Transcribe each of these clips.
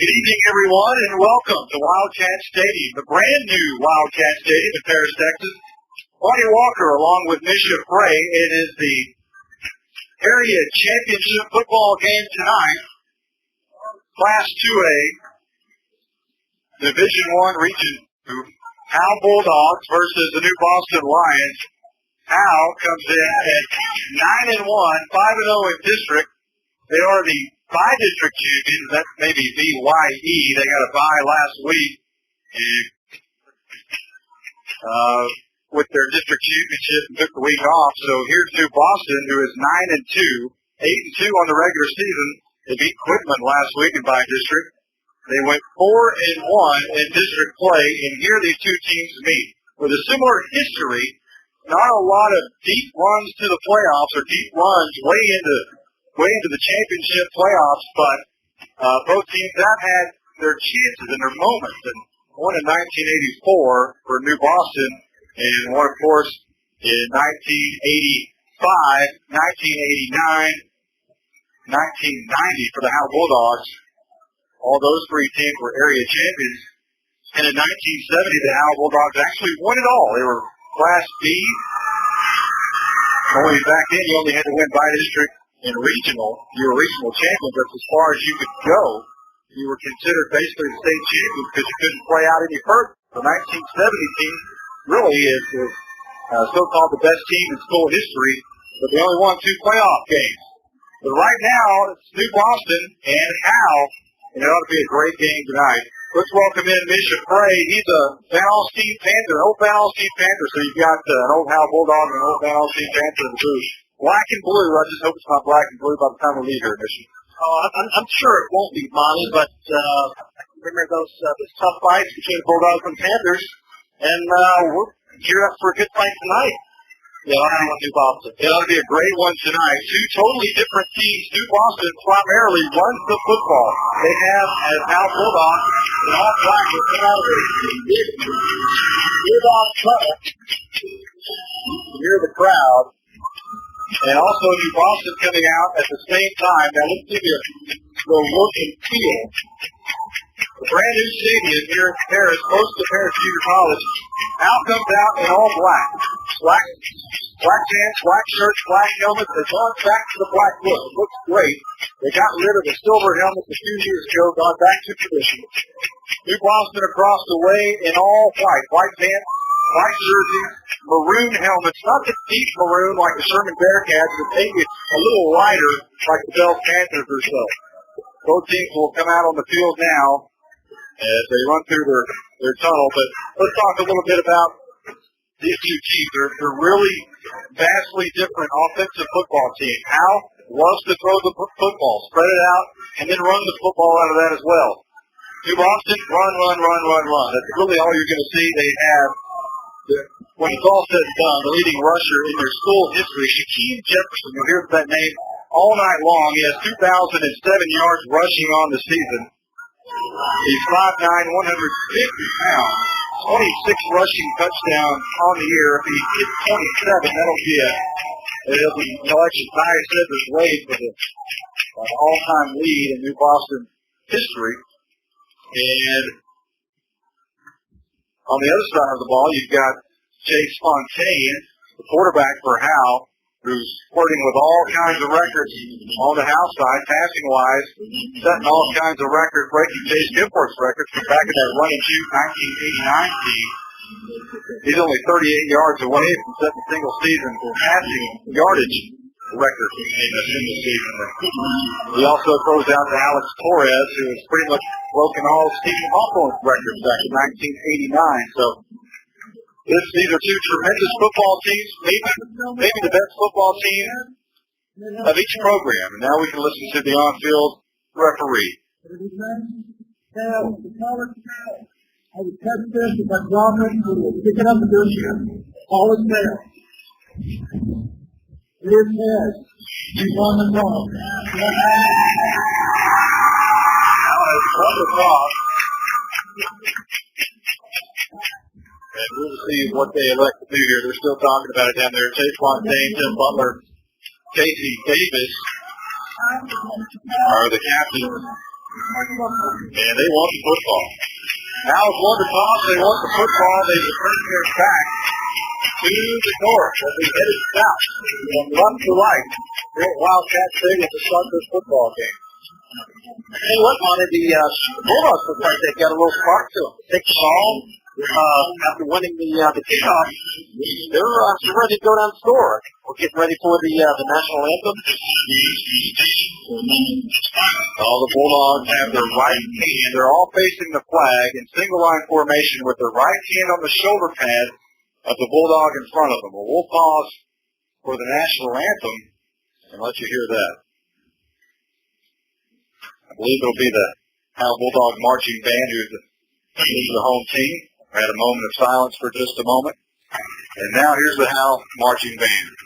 Good evening, everyone, and welcome to Wildcat Stadium, the brand new Wildcat Stadium in Paris, Texas. Bonnie Walker, along with Misha Frey, it is the area championship football game tonight. Class 2A, Division I Region 2, Howe Bulldogs versus the New Boston Lions. Howe comes in at 9-1, 5-0 in district. They are the by-district champions. That's maybe BYE. They got a bye last week. And with their district championship and took the week off. So here's New Boston, who is 9-2, 8-2 on the regular season. They beat Quitman last week in by-district. They went 4-1 in district play, and here these two teams meet. With a similar history, not a lot of deep runs to the playoffs or deep runs way into the championship playoffs, but both teams have had their chances and their moments. And one in 1984 for New Boston, and one, of course, in 1985, 1989, 1990 for the Howe Bulldogs. All those three teams were area champions. And in 1970, the Howe Bulldogs actually won it all. They were Class B. Only back then, you only had to win by district and regional. You were regional champions. That's as far as you could go. You were considered basically the state champions because you couldn't play out any further. The 1970 team really is so-called the best team in school history, but they only won 2 playoff games. But right now, it's New Boston and Howe, and it ought to be a great game tonight. Let's welcome in Misha Frey. He's a Van Alstyne Panther, an old Van Alstyne Panther. So you've got an old Howe Bulldog and an old Van Alstyne Panther in the booth. Black and blue. I just hope it's not black and blue by the time we leave here, Misha. I'm sure it won't be, Monty, but remember those tough fights between the Bulldogs and Panthers, and we're geared up for a good fight tonight. Yeah, New Boston. It ought to be a great one tonight. Two totally different teams. New Boston primarily runs the football. They have, as Howe Bulldogs, an all-black will come out of a big Bulldog tunnel near the crowd. And also New Boston coming out at the same time. Now let's give you the look and feel. The brand new stadium here in Paris, close to Paris Junior College. Howe comes out in all black. Black pants, black shirts, black helmets. They've gone back to the black look. It looks great. They got rid of the silver helmets a few years ago, gone back to tradition. New Boston across the way in all white. White pants, white jerseys, maroon helmets. Not the deep maroon like the Sherman Bearcats, but maybe a little lighter like the Bell Panthers or so. Both teams will come out on the field now as they run through their tunnel. But let's talk a little bit about these two teams. They're really vastly different offensive football teams. Howe loves to throw the football, spread it out, and then run the football out of that as well. New Boston, run. That's really all you're going to see. They have, when it's all said and done, the leading rusher in their school history, Shaquem Jefferson. You'll hear that name all night long. He has 2,007 yards rushing on the season. He's 5'9", 150 pounds, 26 rushing touchdowns on the year. If he hits 27, it'll be actually tie Cedric Wade for the all-time lead in New Boston history. And on the other side of the ball, you've got Chase Fontaine, the quarterback for Howe, who's flirting with all kinds of records on the Howe side, passing-wise, setting all kinds of records, breaking Chase Gimport's records from back in that run-and-shoot 1989 team. He's only 38 yards away from setting a single season passing yardage record in a single season. He also throws out to Alex Torres, who has pretty much broken all Stephen Hawthorne's records back in 1989. So these are two tremendous football teams, maybe the best football team of each program. And now we can listen to the on-field referee. I would catch this if I drop it, pick it up and do it. All is there. Here's Ted. He's on the ball. On the cross. And we'll see what they elect to do here. They're still talking about it down there. Chase Fontaine, Tim Butler, Casey Davis are the captains And they want the football. How's won the toss. They want the football. They return their back to the north as they headed south from left to right. Here at Wildcat Stadium to start this football game. Hey, what, Monty, the Bulldogs look like they've got a little spark to them. Take the ball after winning the kickoff. They're ready to go down the score. We're getting ready for the national anthem. All the Bulldogs have their right hand. They're all facing the flag in single line formation with their right hand on the shoulder pad of the Bulldog in front of them. Well, we'll pause for the national anthem and let you hear that. I believe it'll be the Howe Bulldog marching band who's the home team. We had a moment of silence for just a moment. And now here's the Howe marching band.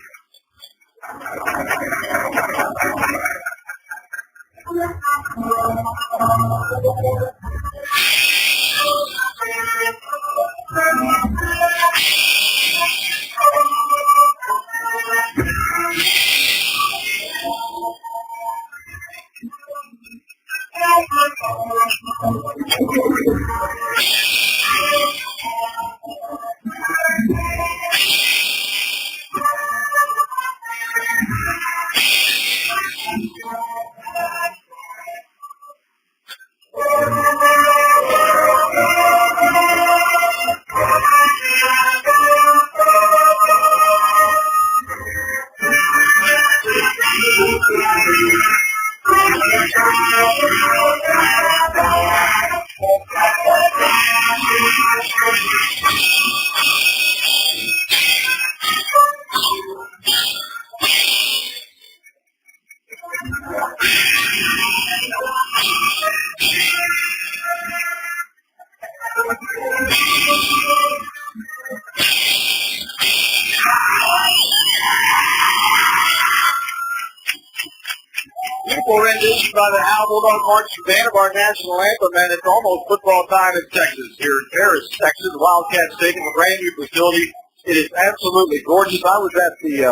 Beautiful rendition by the Howe Bulldog marching band of our national anthem, and it's almost football time in Texas. Here in Paris, Texas, Wildcat Stadium, a brand new facility. It is absolutely gorgeous. I was at the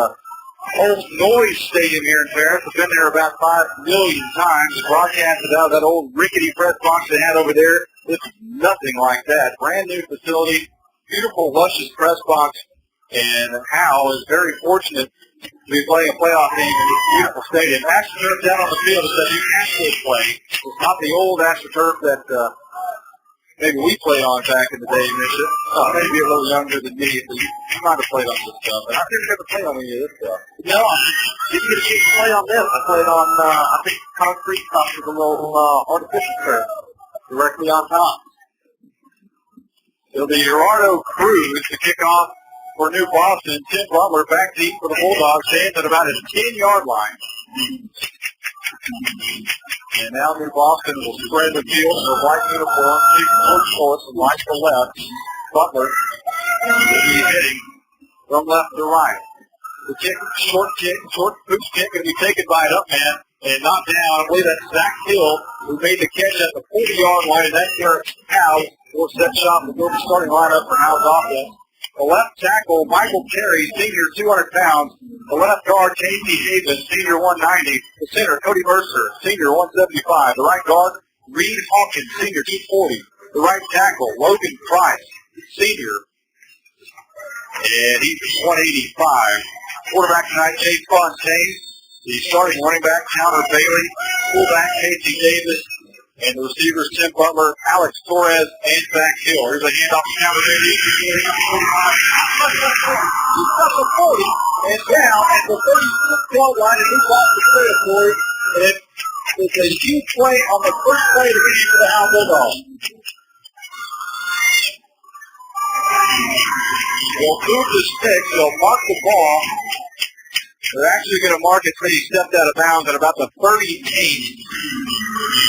old Noise Stadium here in Paris. I've been there about 5 million times. Broadcasted out of that old rickety press box they had over there. It's nothing like that. Brand new facility, beautiful, luscious press box, and Howe is very fortunate to be playing a playoff game in this beautiful stadium. AstroTurf down on the field is that you actually play. It's not the old AstroTurf that maybe we played on back in the day, Misha. Maybe a little younger than me, but you might have played on this stuff. And I've never got to play on any of this stuff. No, I didn't get a chance to play on this. I played on, I think, concrete top with a little artificial turf directly on top. It'll be Gerardo Cruz to kick off for New Boston. Tim Butler back deep for the Bulldogs, stands at about his 10-yard line. And now New Boston will spread the field in a white uniform, kick towards and right to left. Butler will be hitting from left to right. The kick, short boost kick, going to be taken by an up man and knocked down. I believe that's Zach Hill, who made the catch at the 40-yard line, and that's Garrett Howe, who set shot to go to the starting lineup for Howe's offense. The left tackle, Michael Carey, senior, 200 pounds. The left guard, Casey Haven, senior, 190. The center, Cody Mercer, senior, 175. The right guard, Reed Hawkins, senior, 240. The right tackle, Logan Price, senior, and he's 185. Quarterback tonight, Chase Fontaine. The starting running back, Counter Bailey. Fullback, Casey Davis. And the receivers, Tim Butler, Alex Torres, and Zach Hill. Here's a handoff to Counter Bailey. He's got the 40 and down at the 36-yard line in New Boston territory. And it's a huge play on the first play of the game for the Howe Bulldogs. They'll move the sticks. They'll mark the ball. They're actually going to mark it when he stepped out of bounds at about the 38.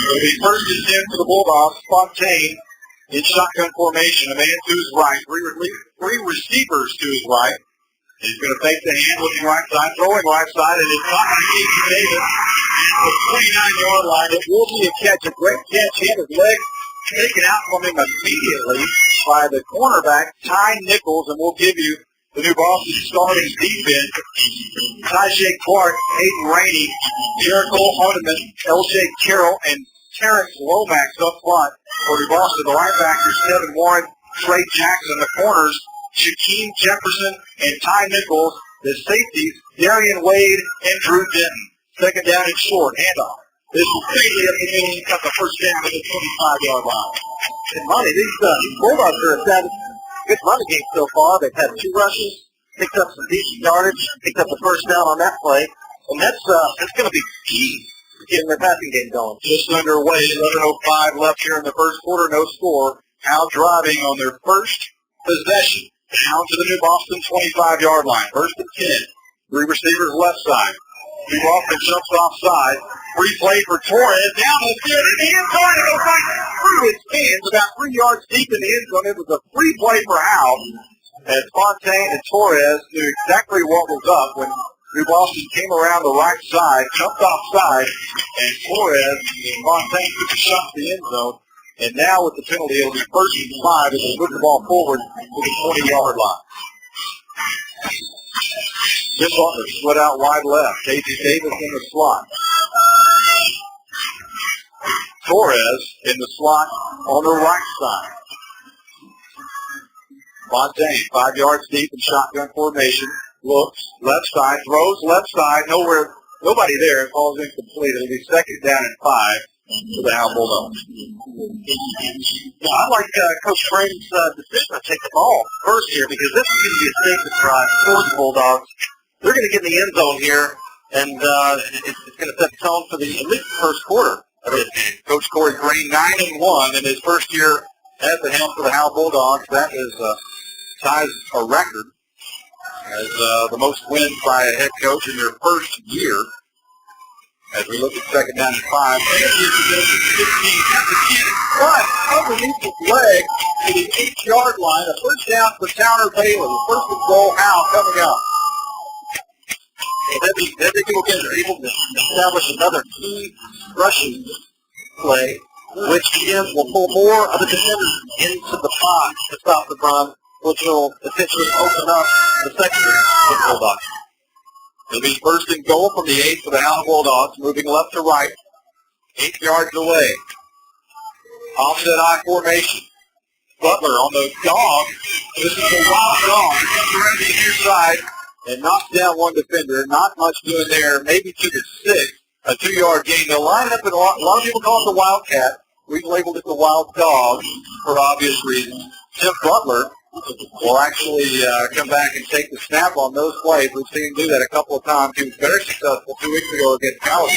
It'll be first and 10 for the Bulldogs. Fontaine in shotgun formation. A man to his right. Three receivers to his right. He's going to fake the hand, looking right side, throwing right side, and it's not going to be Davis at the 29-yard line. It will be a catch, a great catch. He had his leg taken out from him immediately by the cornerback, Ty Nichols, and we'll give you the New Boston starting defense. Tajay Clark, Hayden Rainey, Jericho Hardiman, L.J. Carroll, and Terrence Lomax up front for New Boston. The linebackers, Kevin Warren, Trey Jackson. The corners, Shaquem Jefferson and Ty Nichols. The safeties, Darian Wade and Drew Denton. Second down and short. Handoff. This is Bailey up the middle. He got the first down at the 25-yard line. And Monty, these Bulldogs are established good running game so far. They've had 2 rushes, picked up some decent yardage, picked up the first down on that play. And that's going to be key to getting their passing game going. Just underway, 11:05 left here in the first quarter, no score. Howe driving on their first possession. Down to the New Boston 25-yard line. First and 10. 3 receivers left side. New Boston jumps offside. Free play for Torres. Down the field in the end zone. It goes right through his hands about 3 yards deep in the end zone. It was a free play for Howe. As Fontaine and Torres knew exactly what was up when New Boston came around the right side, jumped offside, and Torres and Fontaine took a shot to the end zone. And now with the penalty, it'll be first and 5 as they move the ball forward to the 20-yard line. Jim Butler split out wide left. Casey Davis in the slot. Torres in the slot on the right side. Fontaine, 5 yards deep in shotgun formation. Looks, left side, throws, left side, nobody there. Falls incomplete. It'll be second down and 5 for the Howe Bulldogs. I like Coach Frank's decision to take the ball first here because this is going to be a safety drive for the Bulldogs. They're going to get in the end zone here, and it's going to set the tone for at least the first quarter. Coach Corey Green, 9-1 in his first year at the helm for the Howe Bulldogs. That is ties a record as the most wins by a head coach in their first year. As we look at second down and 5. 15 at the 10. But underneath his leg to the 8-yard line. A first down for Towner Bailey. First and goal, Howe coming up. Then they go again. They're able to establish another key rushing play, which again will pull more of the defenders into the box to stop the run, which will essentially open up the secondary for the Bulldogs. It'll be first and goal from the 8 for the Howe Bulldogs, moving left to right, 8 yards away. Offset I formation. Butler on the dog. This is the wild dog. He comes around the near side and knocks down one defender. Not much doing there. Maybe to the 6. A 2-yard gain. They'll line it up, and a lot of people call it the Wildcat. We've labeled it the Wild Dog for obvious reasons. Tim Butler will actually come back and take the snap on those plays. We've seen him do that a couple of times. He was very successful 2 weeks ago against Calgary.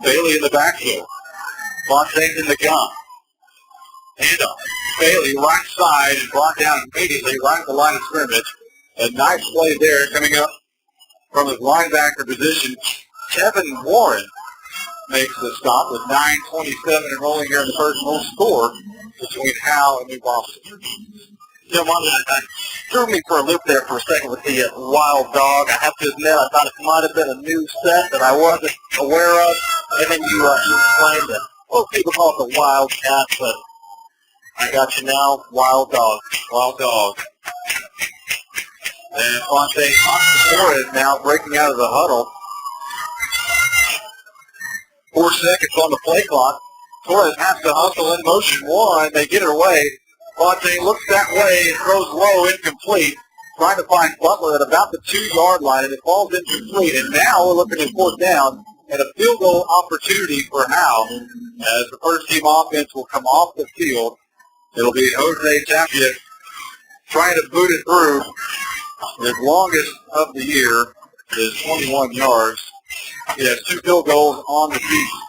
Bailey in the backfield. Fontaine's in the gun. Handoff. Bailey right side and brought down immediately right at the line of scrimmage. A nice play there coming up from his linebacker position. Kevin Warren makes the stop with 9:27 and rolling here in the first. No score between Howe and New Boston. Jim, that threw me for a loop there for a second with the Wild Dog. I have to admit, I thought it might have been a new set that I wasn't aware of. And then you explained that, well, people call it the Wildcat, but I got you now, Wild Dog. Wild Dog. And Fontaine Torres now breaking out of the huddle. 4 seconds on the play clock. Torres has to hustle in motion one. They get it away. Fontaine looks that way and throws low, incomplete. Trying to find Butler at about the 2-yard line, and it falls incomplete. And now we're looking at 4th down and a field goal opportunity for Howe as the first team offense will come off the field. It'll be Jose Tapia trying to boot it through. His longest of the year is 21 yards. He has 2 field goals on the season.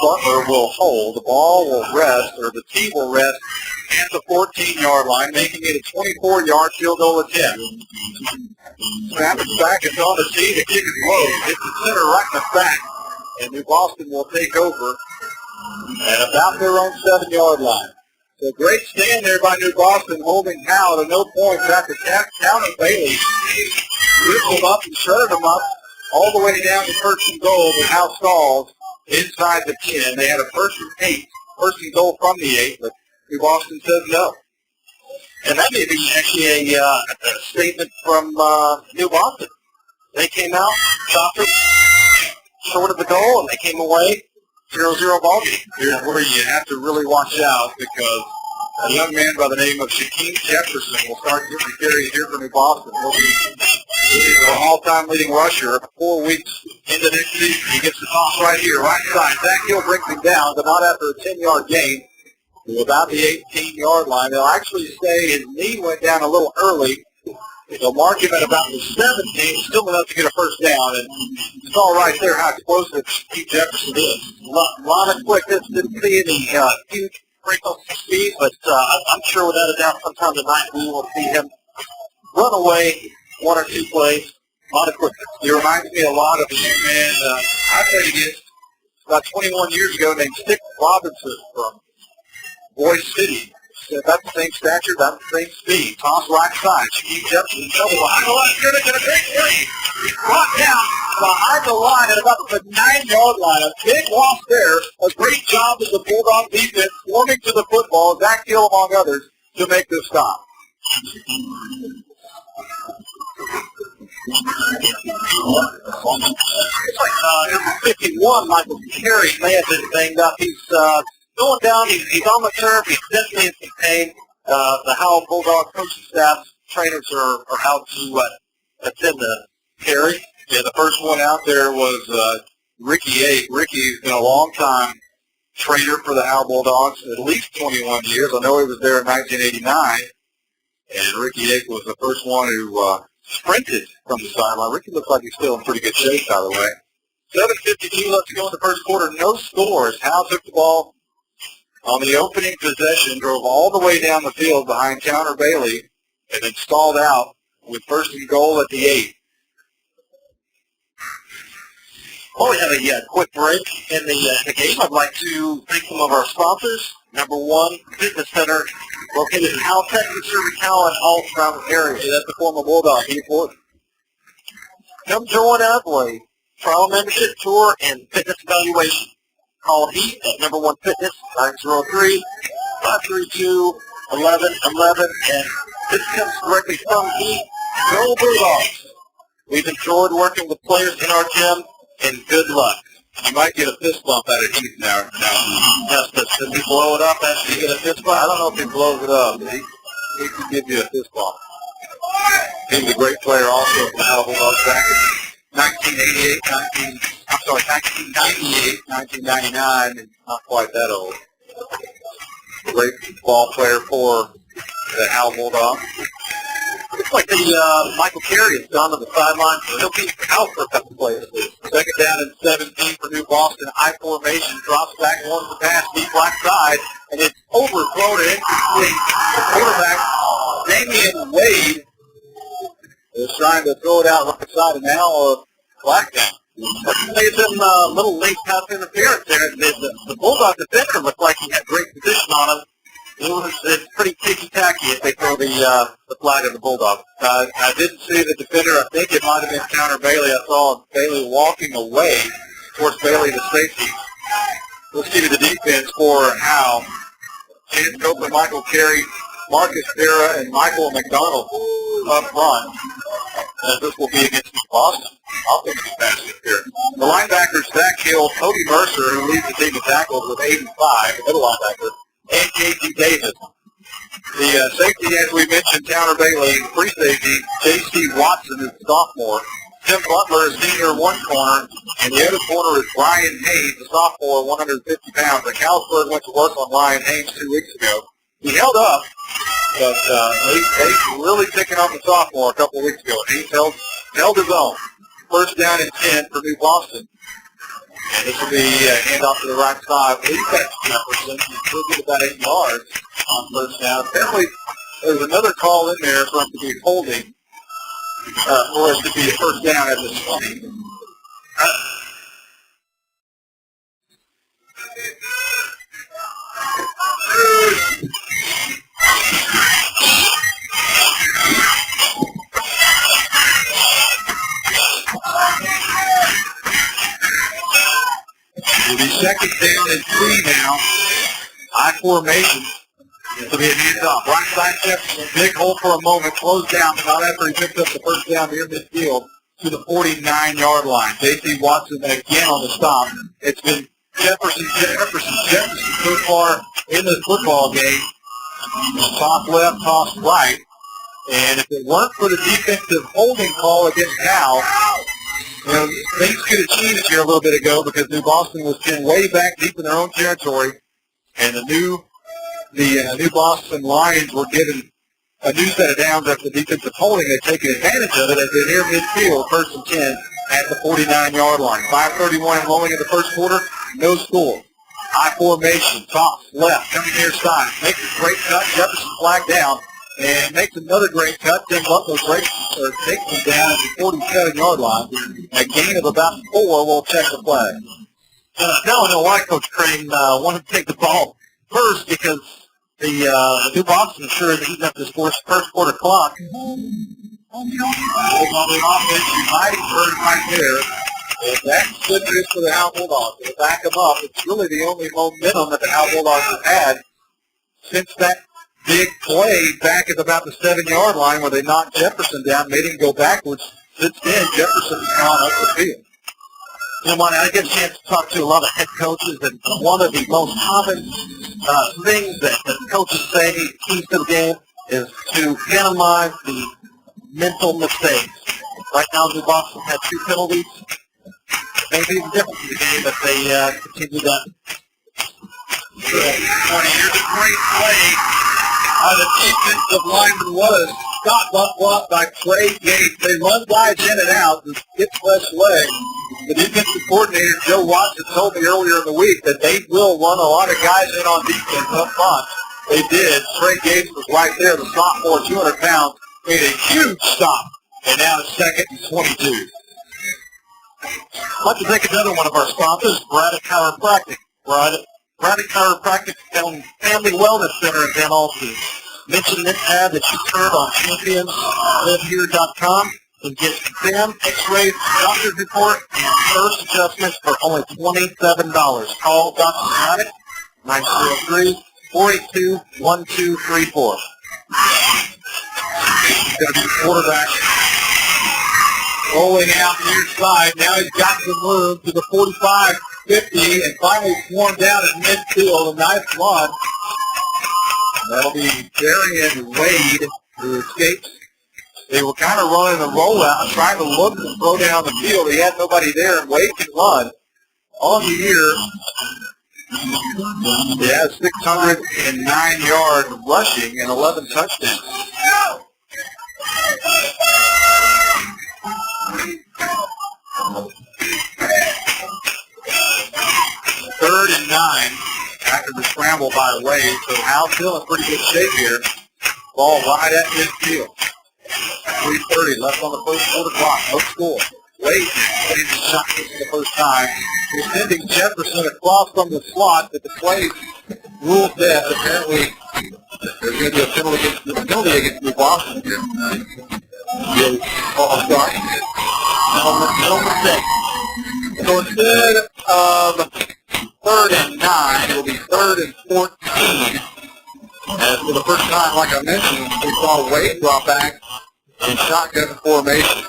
Butler will hold. The ball will rest, or the team will rest at the 14-yard line, making it a 24-yard field goal attempt. Snap it back. It's on the tee. The kick is low. Hits the center right in the back. And New Boston will take over at about their own 7-yard line. So great stand there by New Boston, holding Howe to no points after Towner Bailey ripped them up and shredded them up all the way down to first and goal, but Howe stalls inside the 10. They had a first and goal from the 8, but New Boston says no. And that may be actually a statement from New Boston. They came out, stopped it, short of the goal, and they came away 0-0 ball game. Here's where you have to really watch out because a young man by the name of Shaquem Jefferson will start getting carries here for New Boston. He'll be the all-time leading rusher 4 weeks into next season. He gets the toss right here, right side. Zach Hill brings him down, but not after a 10-yard gain. To about the 18-yard line. They'll actually say his knee went down a little early. They'll mark him at about the 17, still enough to get a first down. And you saw right there how explosive Shaquem Jefferson is. A lot of quickness. Didn't see any huge breakout speed, but I'm sure without a doubt sometime tonight we will see him run away 1 or 2 plays. A lot of quickness. He reminds me a lot of a young man I played against about 21 years ago named Stick Robinson from Boise City. About the same stature, about the same speed. Toss right side. Shaquem Jefferson in trouble behind the line. Scrimmage and a great play. He's brought down behind the line at about the 9-yard line. A big loss there. A great job of the Bulldog defense swarming to the football. Zach Hill, among others, to make this stop. It's like number 51, Michael Carey, may have been banged up. He's going down. He's on the turf. He's definitely in some pain. The Howe Bulldog coaching staff, trainers are out to attend to Carey. Yeah, the first one out there was Ricky Yates. Ricky's been a long-time trainer for the Howe Bulldogs, at least 21 years. I know he was there in 1989. And Ricky Yates was the first one who sprinted from the sideline. Ricky looks like he's still in pretty good shape, by the way. 7:52 left to go in the first quarter. No scores. Howe took the ball on the opening possession, drove all the way down the field behind Towner Bailey, and then stalled out with first and goal at the 8. Well, we have a quick break in the game. I'd like to thank some of our sponsors. Number 1, Fitness Center, located in Howe, Texas, serving Howe and all surrounding areas. That's the former Bulldog. Come join us for a trial membership tour and fitness evaluation. Call Heat at number 1 Fitness, 903-532-1111. And this comes directly from Heat. Go Bulldogs. We've enjoyed working with players in our gym, and good luck. You might get a fist bump out of Heath now. Yes, does he blow it up after you get a fist bump? I don't know if he blows it up. He can give you a fist bump. He was a great player also for the Howe Bulldogs back in 1998, 1999, and not quite that old. Great ball player for the Howe Bulldogs. Looks like the Michael Carey has gone to the sideline. He'll be out for a couple plays. Second down and 17 for New Boston. I formation, drops back, wants the pass, deep right side, and it's overthrown and incomplete. The quarterback, Damian Wade, is trying to throw it out right side, and now a flag down. There's some little late pass interference there. The Bulldog defender looked like he had great position on him. It's pretty ticky-tacky if they throw the flag of the Bulldogs. I didn't see the defender. I think it might have been Towner Bailey. I saw Bailey walking away towards Bailey, the safety. Let's see the defense for Howe. Chance Copeland, Michael Carey, Marcus Vera, and Michael McDonald up front. This will be against Boston. Offensive pass interference. The linebackers, Zach Hill, Toby Mercer, who leads the team in tackles with 85, the middle linebacker, and J.T. Davis. The safety, as we mentioned, Towner Bailey. Free safety, J.C. Watson is the sophomore. Tim Butler is senior in one corner, and the other corner is Ryan Haynes, the sophomore, 150 pounds. The Calsburg went to work on Ryan Haynes 2 weeks ago. He held up, but Haynes really picking up the sophomore a couple of weeks ago. Haynes held his own. First down and 10 for New Boston. And this will be a handoff to the right side. He's got Jefferson. He'll get about 8 yards on first down. Apparently, there's another call in there for him to be holding, for it to be a first down at this point. It'll be second down and 3 now. High formation. This will be a handoff. Right side Jefferson. Big hole for a moment. Closed down. Not after he picked up the first down near midfield. to the 49-yard line. J.C. Watson again on the stop. It's been Jefferson so far in this football game. Toss left, toss right. And if it weren't for the defensive holding call against Howe, things could have changed here a little bit ago because New Boston was pinned way back deep in their own territory, and the New Boston Lions were given a new set of downs after the defensive holding. They've taken advantage of it as they're near midfield, 1st and 10 at the 49-yard line. 5:31 rolling in the first quarter, no score. High formation, toss left, coming near side, makes a great cut. Jefferson flagged down. And makes another great cut. Tim Butler takes them down at the 47-yard line. A gain of about 4 will check the flag. Now I know why Coach Crane wanted to take the ball first because the New Boston is sure he's up this first quarter clock. On the offense, United bird right there. And that's good news for the Howe Bulldogs. To back them up, it's really the only momentum that the Howe Bulldogs have had since that big play back at about the 7-yard line where they knocked Jefferson down, made him go backwards. Since then, Jefferson's gone up the field. Monty, I get a chance to talk to a lot of head coaches, and one of the most common things that coaches say keys to the game is to minimize the mental mistakes. Right now, New Boston had 2 penalties. Maybe the difference in the game if they continue that. Here's a great play. The defensive lineman was got blocked by Trey Gates. They run guys in and out and get flesh leg. The defensive coordinator, Joe Watson, told me earlier in the week that they will run a lot of guys in on defense up front. They did. Trey Gates was right there. The sophomore, 200 pounds, made a huge stop. And now it's 2nd and 22. I'd like to thank another one of our sponsors, Braddock Chiropractic. Braddock Chiropractic Family Wellness Center in Van Alstine. Mention this ad that you heard on championslivehere.com and get exam, x-rays, doctor's report, and first adjustments for only $27. Call Dr. Braddock, 903-482-1234. He's going to be the quarterback. Rolling out near side. Now he's got some room to the 45. 50, and finally swarm down at midfield. A nice run. That'll be Darian Wade, who escapes. They were kind of running a rollout, trying to look to throw down the field. He had nobody there, and Wade can run. On the year, he has 609 yards rushing and 11 touchdowns. 3rd and 9 after the scramble by Wade. So Howe's still in pretty good shape here. Ball right at midfield. 3:30 left on the first quarter clock. No score. Wade made the shot for the first time. He's sending Jefferson across from the slot, but the play ruled dead. Apparently, there's going to be a penalty against New Boston here. Sorry. No mistake. So instead of 3rd and 9, it will be 3rd and 14. As for the first time, like I mentioned, we saw Wade drop back in shotgun formation.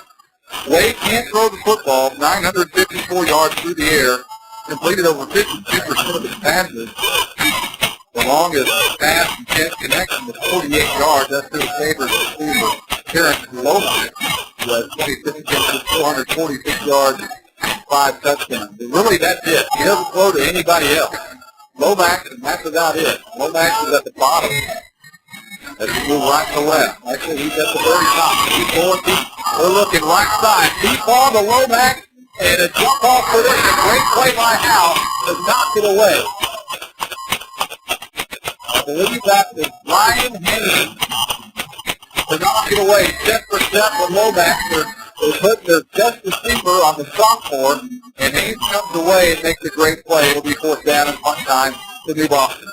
Wade can't throw the football, 954 yards through the air, completed over 52% of his passes. The longest pass and catch connection was 48 yards. That's his favorite receiver, Terrence Lomax, who has 26 catches, 446 yards, 5 touchdowns. But really, that's it. He doesn't throw to anybody else. Lomax, and that's about it. Lomax is at the bottom. As we move right to left. Actually, he's at the very top. He's going deep. We're looking right side. Deep ball to Lomax, and a jump ball for this. A great play by Howe to knock it away. I believe that is Ryan Haynes to knock it away. Step for step with Lomax. They put the best receiver on the sophomore, and Haynes comes away and makes a great play. It'll be 4th down and punt time to New Boston.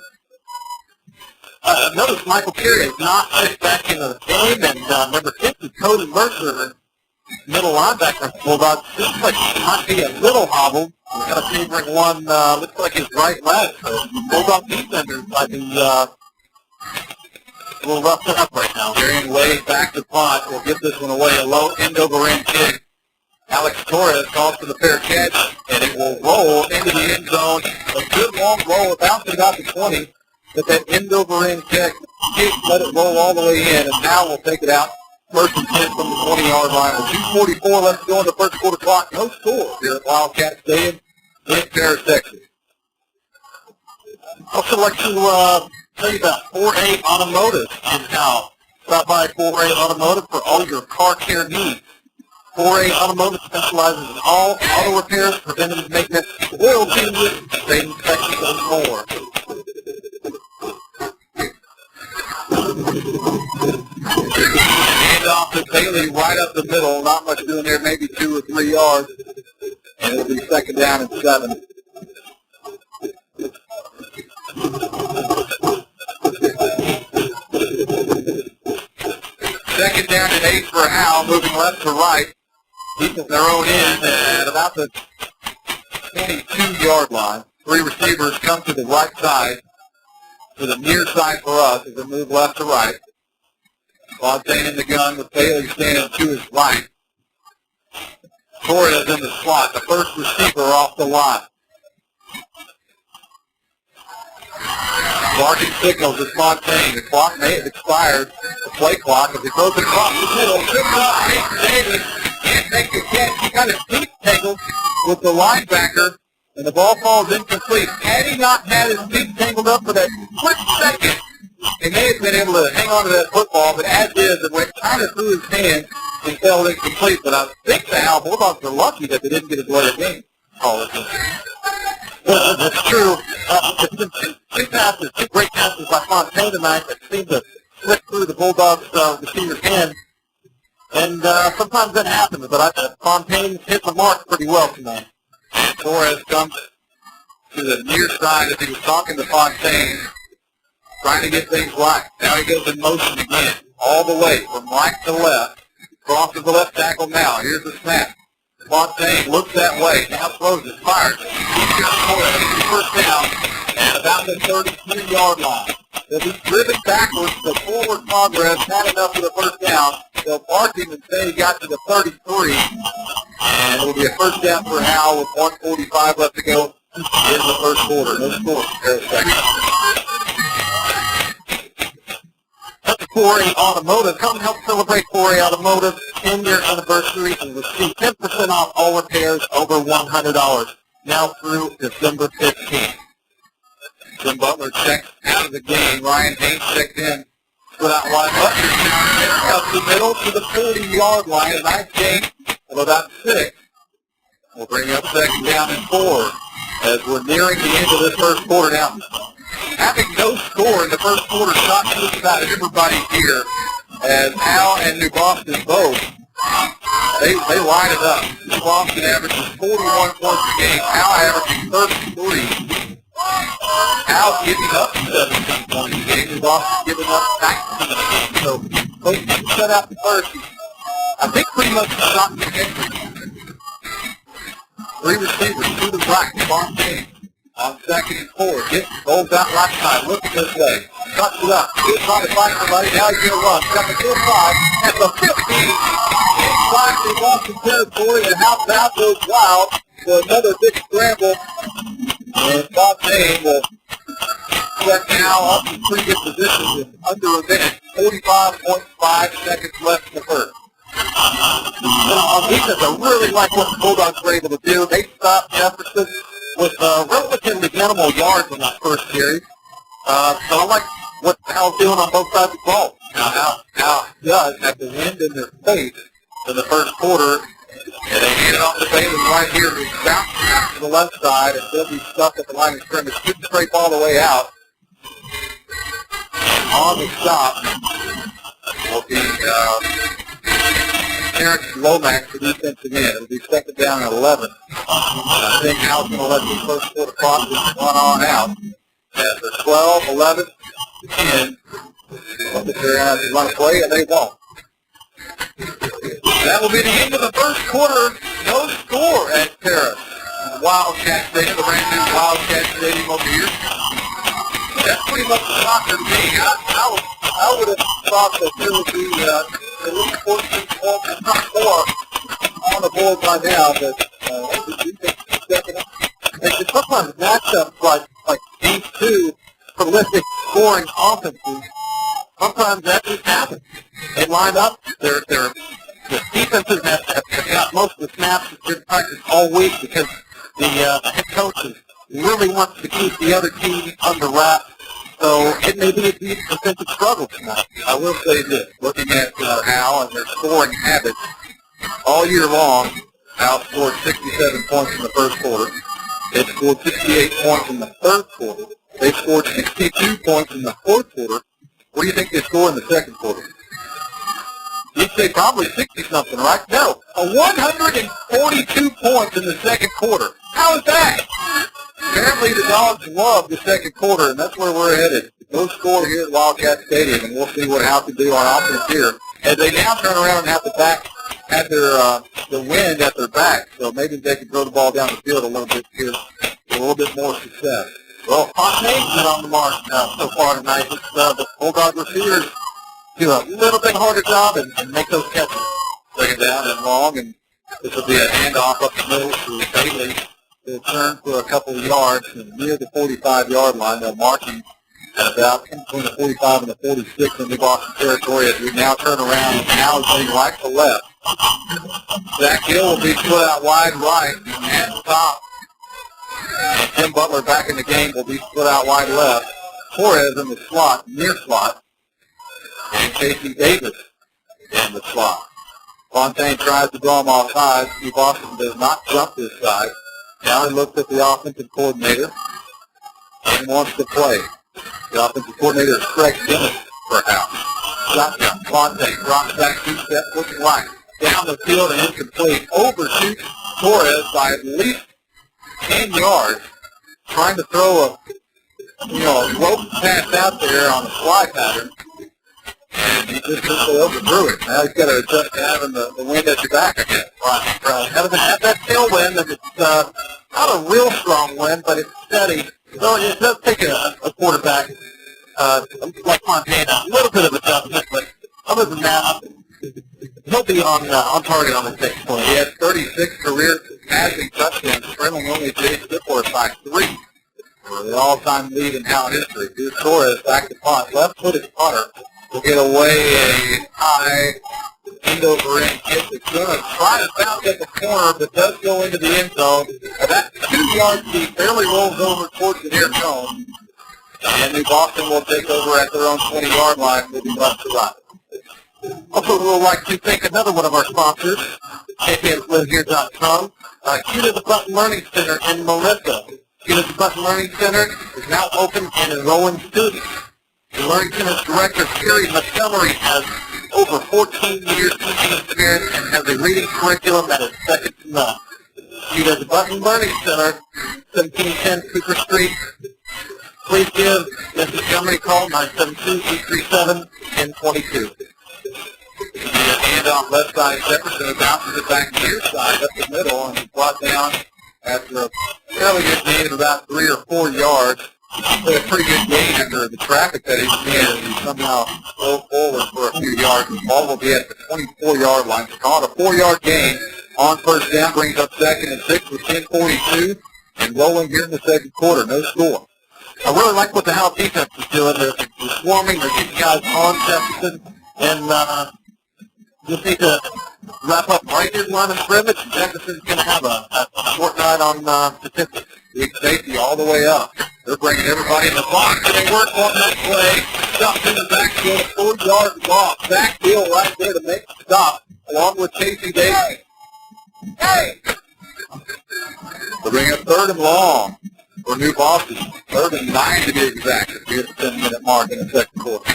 Notice Michael Carey is not back in the game, and number 6 is Cody Mercer, middle linebacker for Bulldogs. Looks like he might be a little hobbled. He's got a favoring one, looks like his right leg. So Bulldog defenders might be a little roughed up right now. Darian Wade back to punt. We'll get this one away. A low end-over-end kick Alex Torres calls for the fair catch, and it will roll into the end zone. A good long roll, bouncing about the 20, but that end-over-end catch, let it roll all the way in, and now we'll take it out. First and 10 from the 20-yard line. With 2:44 left to go in the first quarter clock. No score here at Wildcat Stadium in Paris, Texas. Also like to tell you about 4A Automotive in Howe. Stop by 4A Automotive for all your car care needs. 4A Automotive specializes in all auto repairs, preventative maintenance, oil changes, paint inspections, and more. Hand off to Bailey right up the middle. Not much doing there, maybe 2 or 3 yards. And it'll be second down and 7. Second down and 8 for Howe, moving left to right. Keeping their own end at about the 22-yard line. 3 receivers come to the right side, to the near side for us as they move left to right. Fontaine in the gun with Bailey standing to his right. Torres in the slot, the first receiver off the line. Barking signals to Fontaine. The clock may have expired, the play clock, as he throws it across the middle. Good enough, Nate Davis can't make the catch. He got his feet tangled with the linebacker, and the ball falls incomplete. Had he not had his feet tangled up for that quick second, he may have been able to hang on to that football, but as is, it went kind of through his hands and fell incomplete. But I think the Howe Bulldogs are lucky that they didn't get a delay of game. Well, that's true. It's been two passes, 2 great passes by Fontaine tonight that seemed to slip through the Bulldogs' receiver's hand. And sometimes that happens, but Fontaine hit the mark pretty well tonight. Torres comes to the near side as he was talking to Fontaine, trying to get things right. Now he goes in motion again, all the way from right to left. Crosses the left tackle now. Here's the snap. Fontaine looks that way. Now throws it. Fires. He's got first down at about the 33-yard line. They'll be driven backwards. The forward progress not enough for the first down. They'll mark him and say he got to the 33. And it'll be a first down for Howe with 1:45 left to go in the first quarter. No score. That's 4A Automotive. Come help celebrate 4A Automotive 10-year anniversary and receive 10% off all repairs over $100 now through December 15th. Jim Butler checks out of the game. Ryan Haynes checked in. Split out wide. Butler's down up the middle to the 40-yard line. A nice gain of about 6. We'll bring up second down and 4 as we're nearing the end of this first quarter now. Having no score in the first quarter shocked just about everybody here as Howe and New Boston both, they line it up. New Boston averages 41 points a game. Howe averaging 33. Howe's giving up 17 points a game. New Boston's giving up 19 a game. So both shut out the first. I think pretty much a shot in the victory. 3 receivers to the right. Fontaine on second and 4. Gets rolls out right side. Looking this way. Cuts it up. He's trying to find somebody. Now he's going to run. Got the 5 at the 15. Inside the Boston territory. And how that goes wild for another big scramble. And Fontaine will set now up in pretty good position in under a minute. 45.5 seconds left in the first. On defense, I really like what the Bulldogs were able to do. They stopped Jefferson with relatively minimal yards in that first series. So I like what Howe's doing on both sides of the ball. Now Howe does have the wind in their face in the first quarter, and they hand it off to Bailey right here, who's bouncing out to the left side, and they'll be stuck at the line of scrimmage. Shooting straight ball the way out. On the stop will be Terrence Lomax for defensive end. It'll be second down at 11. I think Howe's going to let the first quarter clock just run on out. At the 12, 11, 10. They're going to run a play, and they won't. That will be the end of the first quarter. No score at Paris. Wildcat Stadium, the brand new Wildcat Stadium over here. That's pretty much the soccer thing. I would have thought that there would be at least 14 points, if not more, on the the board by now, but the defense is stepping up. And sometimes matchups like these two prolific scoring offenses, sometimes that just happens. They line up. The defenses have got most of the snaps in practice all week because the head coaches really wants to keep the other team under wraps. So it may be a deep defensive struggle tonight. I will say this, looking at Howe and their scoring habits, all year long, Howe scored 67 points in the first quarter. They scored 68 points in the third quarter. They scored 62 points in the fourth quarter. What do you think they scored in the second quarter? You'd say probably 60-something, right? No, 142 points in the second quarter. How is that? Apparently the Dogs love the second quarter, and that's where we're headed. Go score here at Wildcat Stadium, and we'll see what Howe can do on offense here. As they now turn around and have the wind at their back, so maybe they can throw the ball down the field a little bit here with a little bit more success. Well, Fontaine's been on the mark so far tonight. It's the Bulldog receivers do a little bit harder job and make those catches. Second down and long, and this will be a handoff up the middle to Bailey. They'll turn for a couple of yards, and near the 45-yard line. They'll mark him at about between the 45 and the 46 in New Boston territory as we now turn around and now is going right to left. Zach Hill will be split out wide right at the top. And Tim Butler back in the game will be split out wide left. Torres in the slot, near slot. And Casey Davis in the slot. Fontaine tries to draw him off sides. New Boston does not jump this side. Now he looks at the offensive coordinator and wants to play. The offensive coordinator is Craig Dennis for Howe. Shotgun. Fontaine drops back 2 steps, looking right. Down the field and incomplete. Overshoots Torres by at least 10 yards. Trying to throw a rope pass out there on a fly pattern. And he just simply overthrew it. Now he's got to adjust to having the wind at your back, I guess. Right. Having that tailwind, and it's not a real strong wind, but it's steady. So it does take a quarterback, like Montana, a little bit of adjustment, but other than that, he'll be on target on this next play. He has 36 career passing touchdowns, trailing only Jay Stipworth by 3 for the all-time lead in Howe history. Here's Torres back to punt. Left-footed punter will get away a high end-over end kick. It's going to try to bounce at the corner, but does go into the end zone. That 2 yards deep barely rolls over towards the near zone. And New Boston will take over at their own 20-yard line, moving left to right. Also, we would like to thank another one of our sponsors, KPMLiveHere.com. Q to the Button Learning Center in Melissa. Q to the Button Learning Center is now open and enrolling students. The Learning Center's director, Kerry Montgomery, has over 14 years teaching experience and has a reading curriculum that is second to none. Q to the Button Learning Center, 1710 Cooper Street. Please give Mrs. Montgomery a call, 972-837-1022. Handoff left side, Jefferson bounces it back near side, up the middle, and brought down after a fairly good gain of about 3 or 4 yards. A pretty good gain after the traffic that he's in, and he somehow go forward for a few yards. The ball will be at the 24-yard line. So call it a 4-yard gain on first down, brings up 2nd and 6 with 10:42, and rolling here in the second quarter. No score. I really like what the Howe defense is doing. They're swarming. They're keeping guys on Jefferson, and just need to wrap up right here line of scrimmage. Jefferson's going to have a short night on statistics. Big safety all the way up. They're bringing everybody in the box, and they work on that play. Stops in the backfield, 4 yards block. Backfield right there to make the stop, along with Casey Davis. Hey! They bring up 3rd and long for New Boston. 3rd and 9 to be exact. It's here at the 10-minute mark in the second quarter.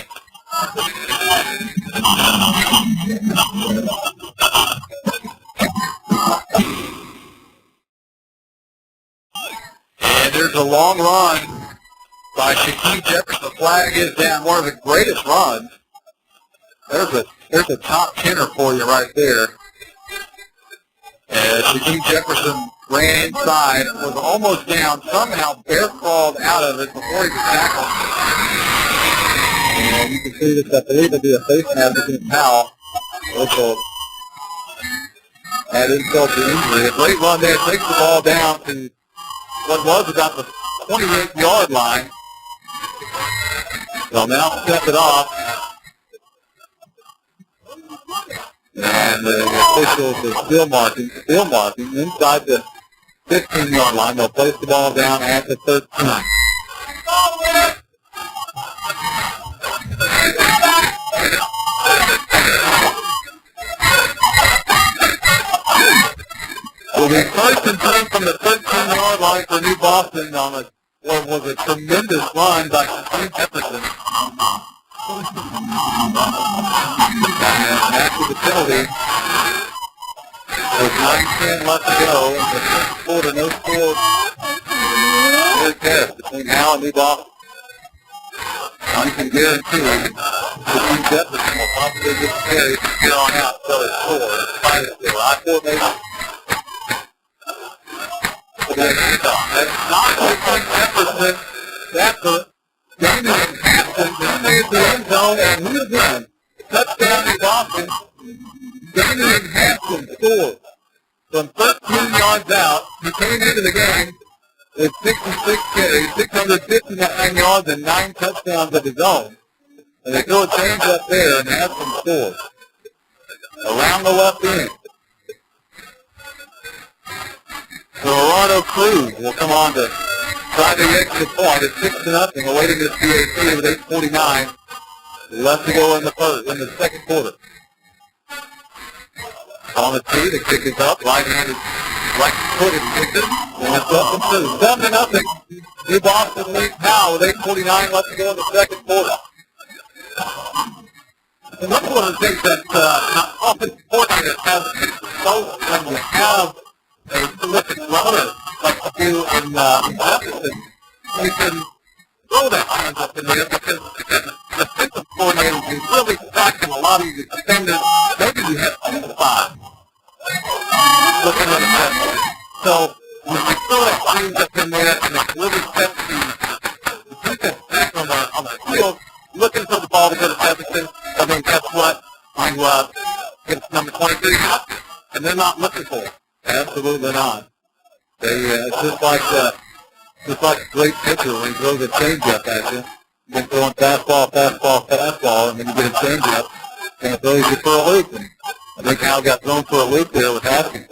And there's a long run by Shaquille Jefferson. The flag is down. One of the greatest runs. There's a top tenner for you right there. As Shaquille Jefferson ran inside, was almost down, somehow bear crawled out of it before he was tackled. And you can see this, I believe, it'll be a face mask against Howe. Had insult to injury. A great run there. Takes the ball down to what was about the 28-yard line. They'll now step it off. And the officials are still marking inside the 15-yard line. They'll place the ball down at the 13. Will be first and 10 from the 13-yard line for New Boston on what was a tremendous run by Steve Jefferson. And after the penalty, there's 9:10 left to go in the first quarter. No score contest between Howe and New Boston. I can guarantee that Steve Jefferson will possibly get carried to get on out until they score. I thought maybe. That's not Steve Jefferson. That's a Damian Hampton. He made the end zone, and who again? Touchdown in Boston. Damian Hampton scored from 13 yards out. He came into the game with 66 carries, 659 yards, and 9 touchdowns of his own. And they throw a change up there, and Hampton scores. Around the left end. Colorado Cruz will come on to try the extra point. It's 6-0, awaiting this PAT with 8:49 left to go in the second quarter. On the tee, the kick is up, right-handed, right-footed kicker, and it's up and two. 7-0. New Boston leads now with 8:49 left to go in the second quarter. And that's one of the things that offensive coordinators have so when you have a terrific runner like a few in Jefferson, you can throw that hands up in there because the defensive coordinator can really stack a lot of these extended. Maybe you have 2 to 5 looking at the test. So when you throw that hands up in there and it really sets the defense back on the field, looking for the ball to go to Jefferson, I mean, guess what? You get number 23, and they're not looking for it. Absolutely not. They just like a great pitcher when he throws a changeup at you. You've been throwing fastball, and then you get a changeup, and it throws you for a loop. And I think Hal got thrown for a loop there with Haskins.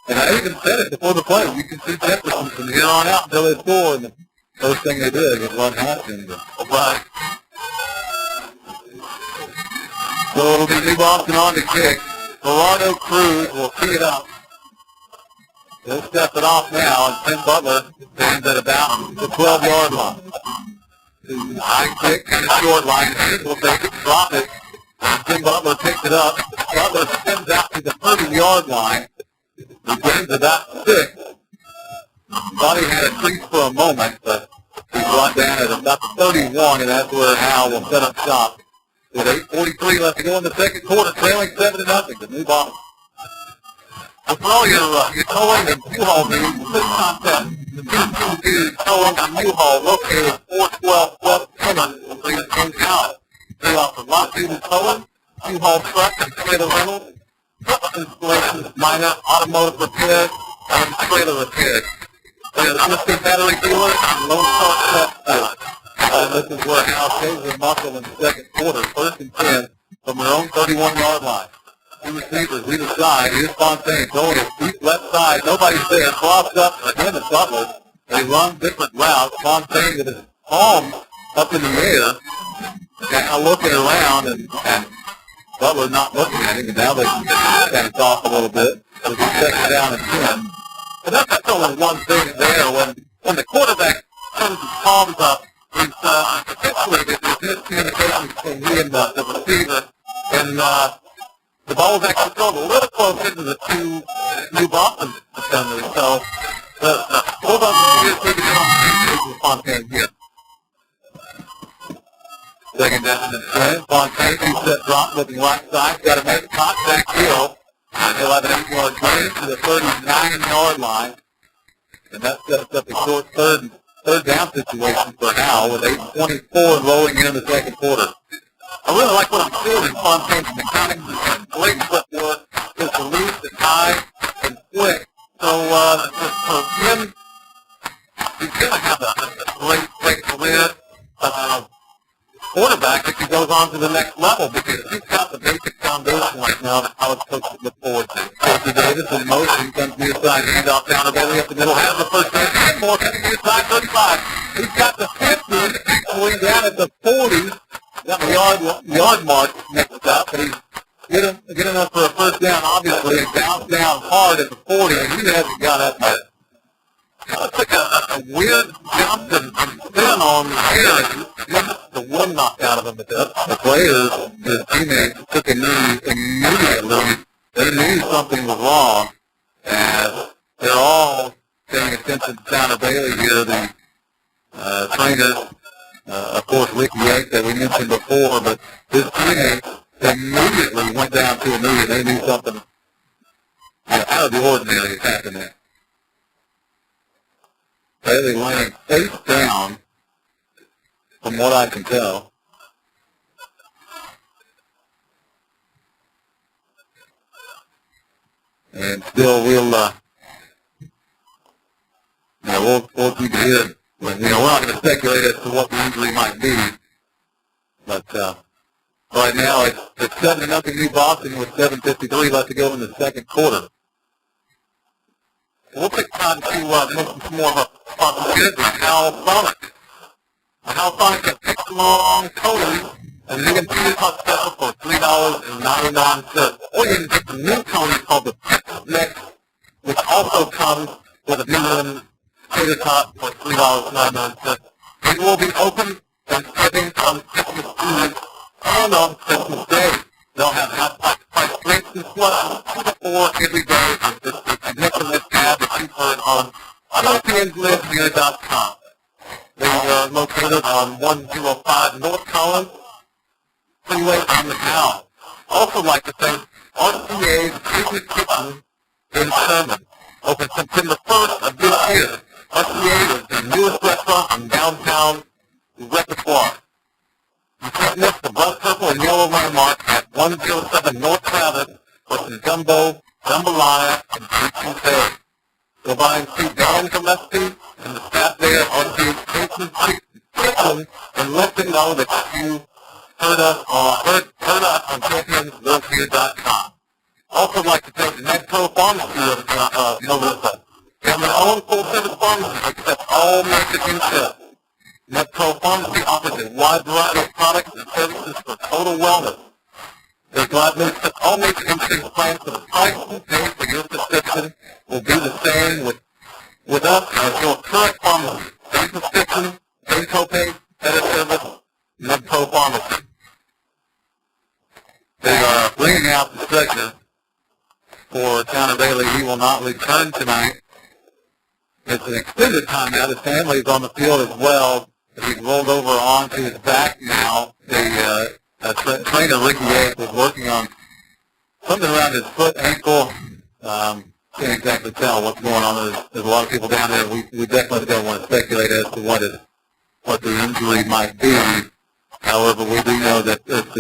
And I even said it before the play. You can see Jefferson from here on out until they score, and the first thing they did was run Haskins. But so it'll be New Boston on the kick. Colorado Cruz will tee it up. He'll step it off now, and Tim Butler stands at about the 12-yard line. High kick and a short line. Will take it, drop it. Tim Butler picks it up. Butler spins out to the 30-yard line. He gains about 6. Thought he had a crease for a moment, but he brought down at about the 31, and that's where Howe will set up shop. With 8:43 left to go in the second quarter, trailing 7-0 to New Boston. For all your towing and U-Haul needs, this contest, the B2 is towing and U-Haul located at 412 West Plymouth, so you can count. They offer lot-seated towing, U-Haul truck and trailer rentals, truck installations, minor automotive repairs, and trailer repairs. They are understood battery dealers and Lone Star Truck dealers. This is where Howe saves their muscle in the second quarter, 1st and 10 from their own 31-yard line. Two receivers either side. Here's Fontaine going to deep left side. Nobody's there. Crossed up again at Butler. They run different routes. Fontaine with his palm up in the air, kind of looking around, and Butler not looking at him. And now they kind of off a little bit. So he sets it down at 10. But that's only one thing there. When the quarterback turns his palms up, he's potentially miscommunication between he and the receiver, and the ball was actually thrown a little close into the two New Boston defenders. So the Bulldogs are going to get Fontaine here. Second down and 10. Fontaine, two-step drop, looking right side, got to make a contact heel. He'll have an 8-yard gain to the 39-yard line, and that sets up a short third down situation for Howe with 8:24 rolling in the second quarter. I really like what I'm seeing in Fontaine's mechanics and late footwork. His release, it's high, and quick. So for him, he's going to have a great career. Quarterback if he goes on to the next level because he's got the basic foundation right now that college coaches look forward to. Coach Davis in motion comes near side, handoff down to Bailey up the middle, has the first down, and more coming near side, 35. He's got the 50, going down at the 40. Got the yard mark next up, but he's good enough for a first down, obviously, and bounced down hard at the 40, and he hasn't got up yet. It's like a weird jump and spin on the air. The wind knocked out of him, but the players, his teammates, took a knee immediately. They knew something was wrong, and they're all paying attention to Tanner Bailey here, the trainer, of course, Ricky Yates that we mentioned before, but his teammates immediately went down to a knee, and they knew something out of the ordinary had happened there. Bailey laying face down, from what I can tell. And still we'll keep it here. We're not going to speculate as to what the injury might be. But right now it's 7-0 New Boston with 7:53 left to go in the second quarter. We'll take time to mention some more of our sponsors. Howe. Howe has picked long Tony, and you can see this hot special for $3.99. Or you can get the new Tony called the Next, which also comes with a medium potato tot for $3.99. It will be open and serving on Christmas Eve and on Christmas Day. They'll have half-price drinks and slush 2 to 4 every day. It's a significant ad that you've heard on OPNLiveHere.com. They are located on 105 North Collins Freeway on the town. Also like to thank RCA's Business Kitchen in Sherman. Opened September 1st of this year. RCA is the newest restaurant in downtown Repertoire. You can't miss the blood purple and yellow landmark at 107 North Travis versus Jambalaya, and Street Bay. Go by and see Don Gillespie and the staff there at RCA's Kitchen and let them know that you heard us on ChampionsLiveHere.com. Also like to thank the Medco Pharmacy of Nova. They have their own full-service pharmacy that accepts all Mexican tests. Medco Pharmacy offers a wide variety of products and services for total wellness. They're glad to accept all major insurance plans, so the price you pay for your prescription will be the same with us as your current pharmacy. Same prescription, same copay, better service, Medco Pharmacy. They are bringing out the stretcher for Tanner Bailey. He will not return tonight. It's an extended timeout. His family is on the field as well. He's rolled over onto his back now. The trainer, Ricky Yates, is working on something around his foot, ankle. Can't exactly tell what's going on. There's a lot of people down there. We definitely don't want to speculate as to what the injury might be. However, we do know that it's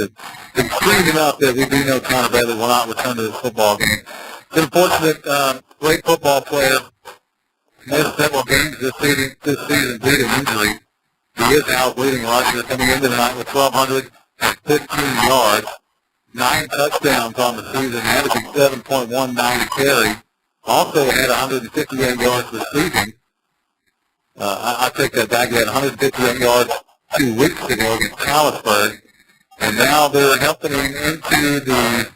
extreme enough that we do know Tanner Bailey will not return to this football game. It's unfortunate, great football player. Missed several games this season due to injury. He is now leading rusher coming into tonight with 1,215 yards, 9 touchdowns on the season, averaging 7.19 carry. Also had 158 yards receiving. I take that back. He had 158 yards 2 weeks ago against Callisburg, and now they're helping him into the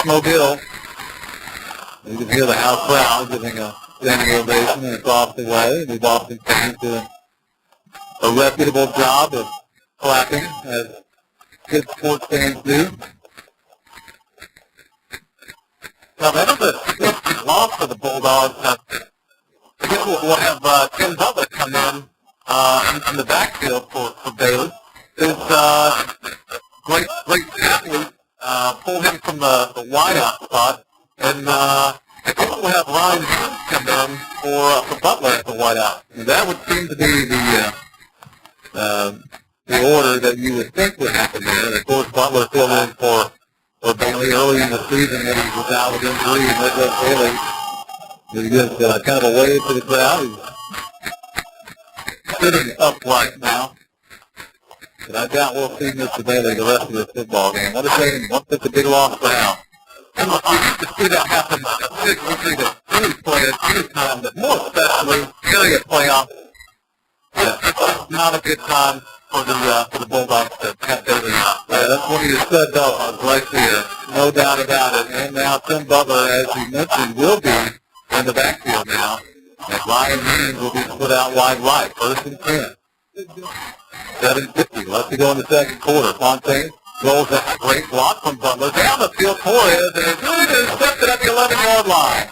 Mobile. You can hear the house crowd giving a standing ovation, and it's off the way. The Boston fans doing a reputable job of clapping, as good sports fans do. Now, that is a significant loss for the Bulldogs. I guess we'll have Tim Butler come in the backfield for Bailey. His great athlete pulled him from the wideout spot, and I think we'll have Ryan come in for Butler at the wideout. And that would seem to be the order that you would think would happen there. And of course, Butler filled in for for Bailey early in the season when he was out with injury, and there goes Bailey. He just kind of a wave to the crowd. He's sitting upright now. But I doubt we'll see Mr. Bailey the rest of this football game. What a shame. What's such a big loss for now? And look, I used to see that happen. We see that any play at any time, but more especially during a playoff. It's not a good time for the Bulldogs to have Bailey. That's one of your stud dogs right there. No doubt about it. And now Tim Butler, as you mentioned, will be in the backfield now. And Ryan Means will be split out wide right. First and 10. 7:50 left to go in the second quarter. Fontaine rolls that great block from Butler down the field. Torres and is really intercepted at the 11-yard line.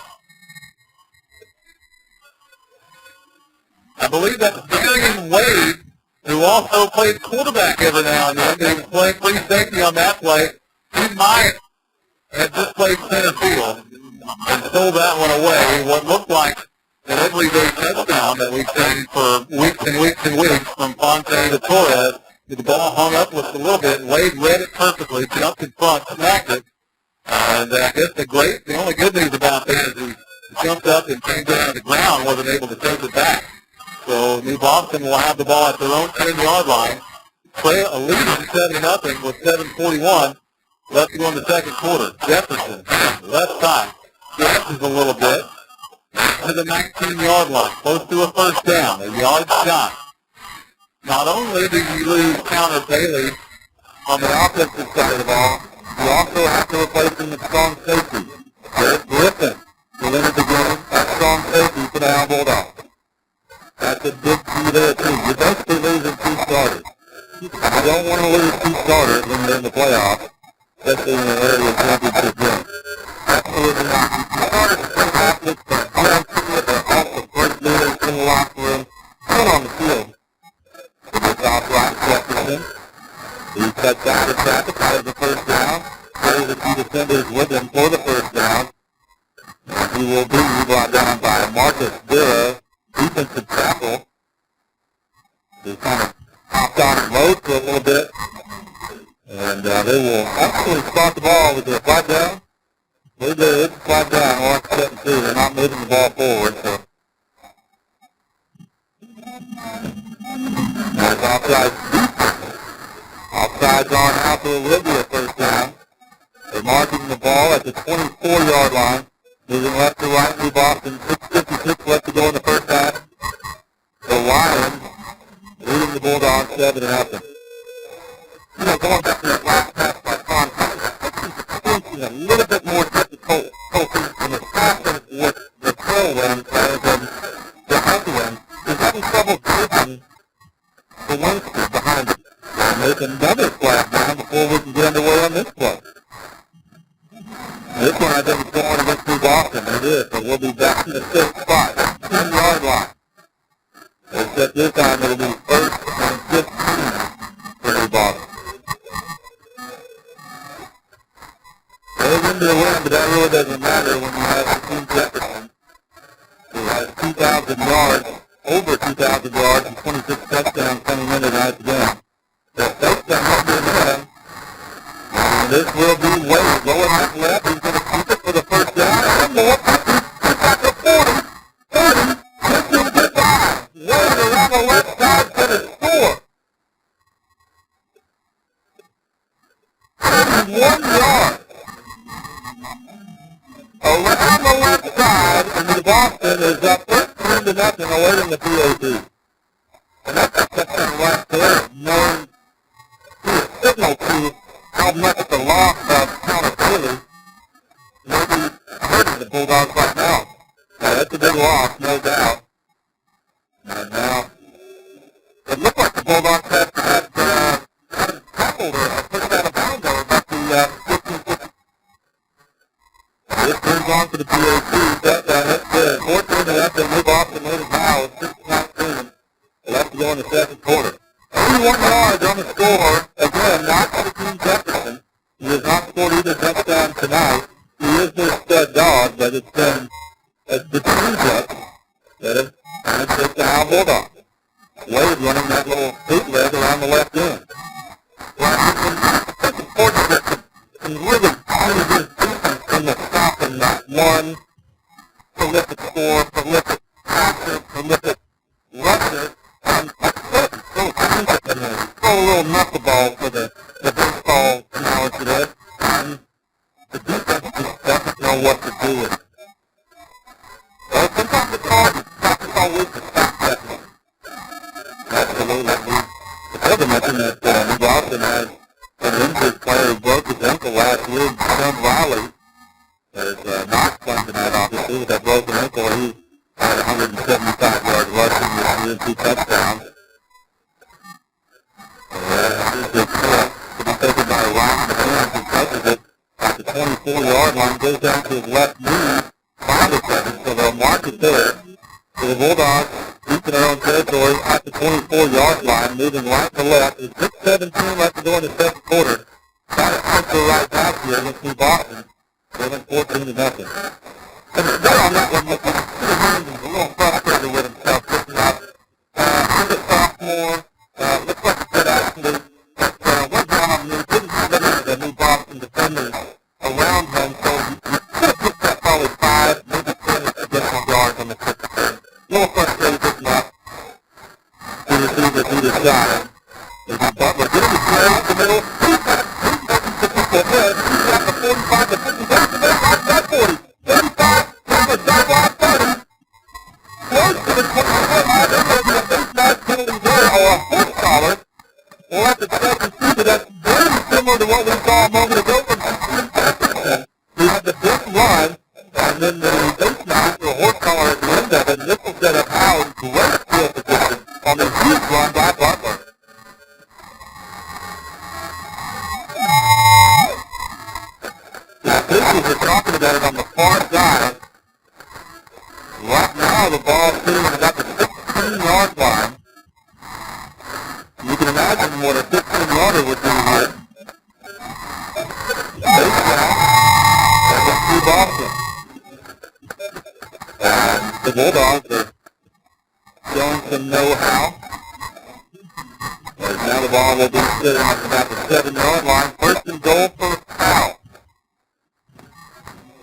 I believe that's Julian Wade, who also plays quarterback every now and then. He was playing free safety on that play. He might have just played center field and stole that one away. What looked like an everyday touchdown that we've seen for weeks and weeks and weeks from Fontaine to Torres. The ball hung up with a little bit. Wade read it perfectly, jumped in front, snapped it. And I guess the only good news about that is he jumped up and came down to the ground, wasn't able to take it back. So New Boston will have the ball at their own 10-yard line. Play a lead of 7-0 with 7:41 left to go in the second quarter. Jefferson, left side, gashes a little bit to the 19-yard line, close to a first down, a yard shot. Not only do you lose Counter Bailey on the offensive side of the ball, you also have to replace him with strong safety. Derek Griffin will enter the game at strong safety for the Howe Bulldogs. That's a big key there, too. You're basically losing two starters. You don't want to lose two starters when you're in the playoffs, especially in the area championship game. Absolutely not. The starters are great athletes, but they're also great leaders in the locker room and on the field. It's outright Jefferson. He cuts out the traffic out of the first down. Carries the two defenders with him for the first down. And he will be brought down by Marcus Vera, defensive tackle. Just kind of hopped on and loads for a little bit. And they will actually start the ball with a flat down. It's a flat down, or second two. They're not moving the ball forward, so. There's offside. Offside's on out to Olivia first down. They're marking the ball at the 24-yard line. Moving left to right, New Boston. 6:56 left to go in the first half. The Lions leading the Bulldogs 7-0. You know, going back to that last pass by Fontaine, a little bit more difficult in the passing with the tailwind rather than the headwind. He's having trouble gripping the Winston behind him. And there's another flag down before we can get underway on this play. This one I think is going against New Boston. It is, so we'll be back to the 6th spot, 10-yard line. Except this time it'll be first and 15 for New Boston. They're going to win, but that really doesn't matter when you have Team Jefferson, who has 2,000 yards, over 2,000 yards, and 26 touchdowns coming into tonight's game. That touchdown won't be enough. And this will be Wade going back left. He's going to keep it for the first down. And more. He's back to 40, 30, 55. Wade around the left side going to score. 31 yards. Around the left side, and New Boston is up 13-0 awaiting the PAT. And that's a touchdown right there, knowing signal to how much the loss of accountability may be hurting the Bulldogs right now. Now, that's a big loss, no doubt. And now, it looked like the Bulldogs had tackled or pushed out of bounds over about the 15-foot. This turns on to the PAT. That's good. 14-0, New Boston leads now with 6-19. Left to go in the second quarter. 31 yards on the score. Again, not for the Team Jefferson. He has not scored either touchdown tonight. He is their stud dog, but it's been the change-up that has just the Howe Bulldogs. Wade running that little bootleg around the left end. Well, it's important that some really all week to stop that one. Absolutely. The other mention that New Boston has an injured player who broke his ankle last week, Tim Riley. There's not playing tonight, obviously, with that broken ankle. He had 175 yards rushing with 2 touchdowns. This is to be taken by Ryan McCann, who touches it at the 24-yard line, goes down to his left knee, 5 seconds, so they'll mark it there. So the Bulldogs, deep in their own territory, at the 24-yard line, moving right to left. There's 6:17 left to go in the second quarter. Trying to punch the right back here against New Boston. They're 14-0. And there on that one, look, a little frustrated with himself, looking up. He's a sophomore. Looks like a good athlete. But one job, he didn't see the New Boston defenders around him, so he could have picked up probably 5, maybe 10 additional yards on the kick return. A little frustrated looking up to receive the shot. Butler getting the play out the middle. He's got the people ahead. He's got the 45, the 50, the 40, 35, number sideline 30. Close to the 24 line. There may be a baseline penalty there or a foot collar. We'll have to check and see, but that's very similar to what we saw a moment ago from Jefferson. We had the big run, and then the baseline or horse collar at the end of it. And this will set up Howe's great field position on the huge run by Butler. The officials are talking about it on the far side. Right now, the ball's sitting at the 16-yard line. You can imagine what a 16-yarder would do here. Baseline against New Boston. And the Bulldogs are showing some know-how. Now the ball will be sitting at about the 7-yard line. First and goal for Howe.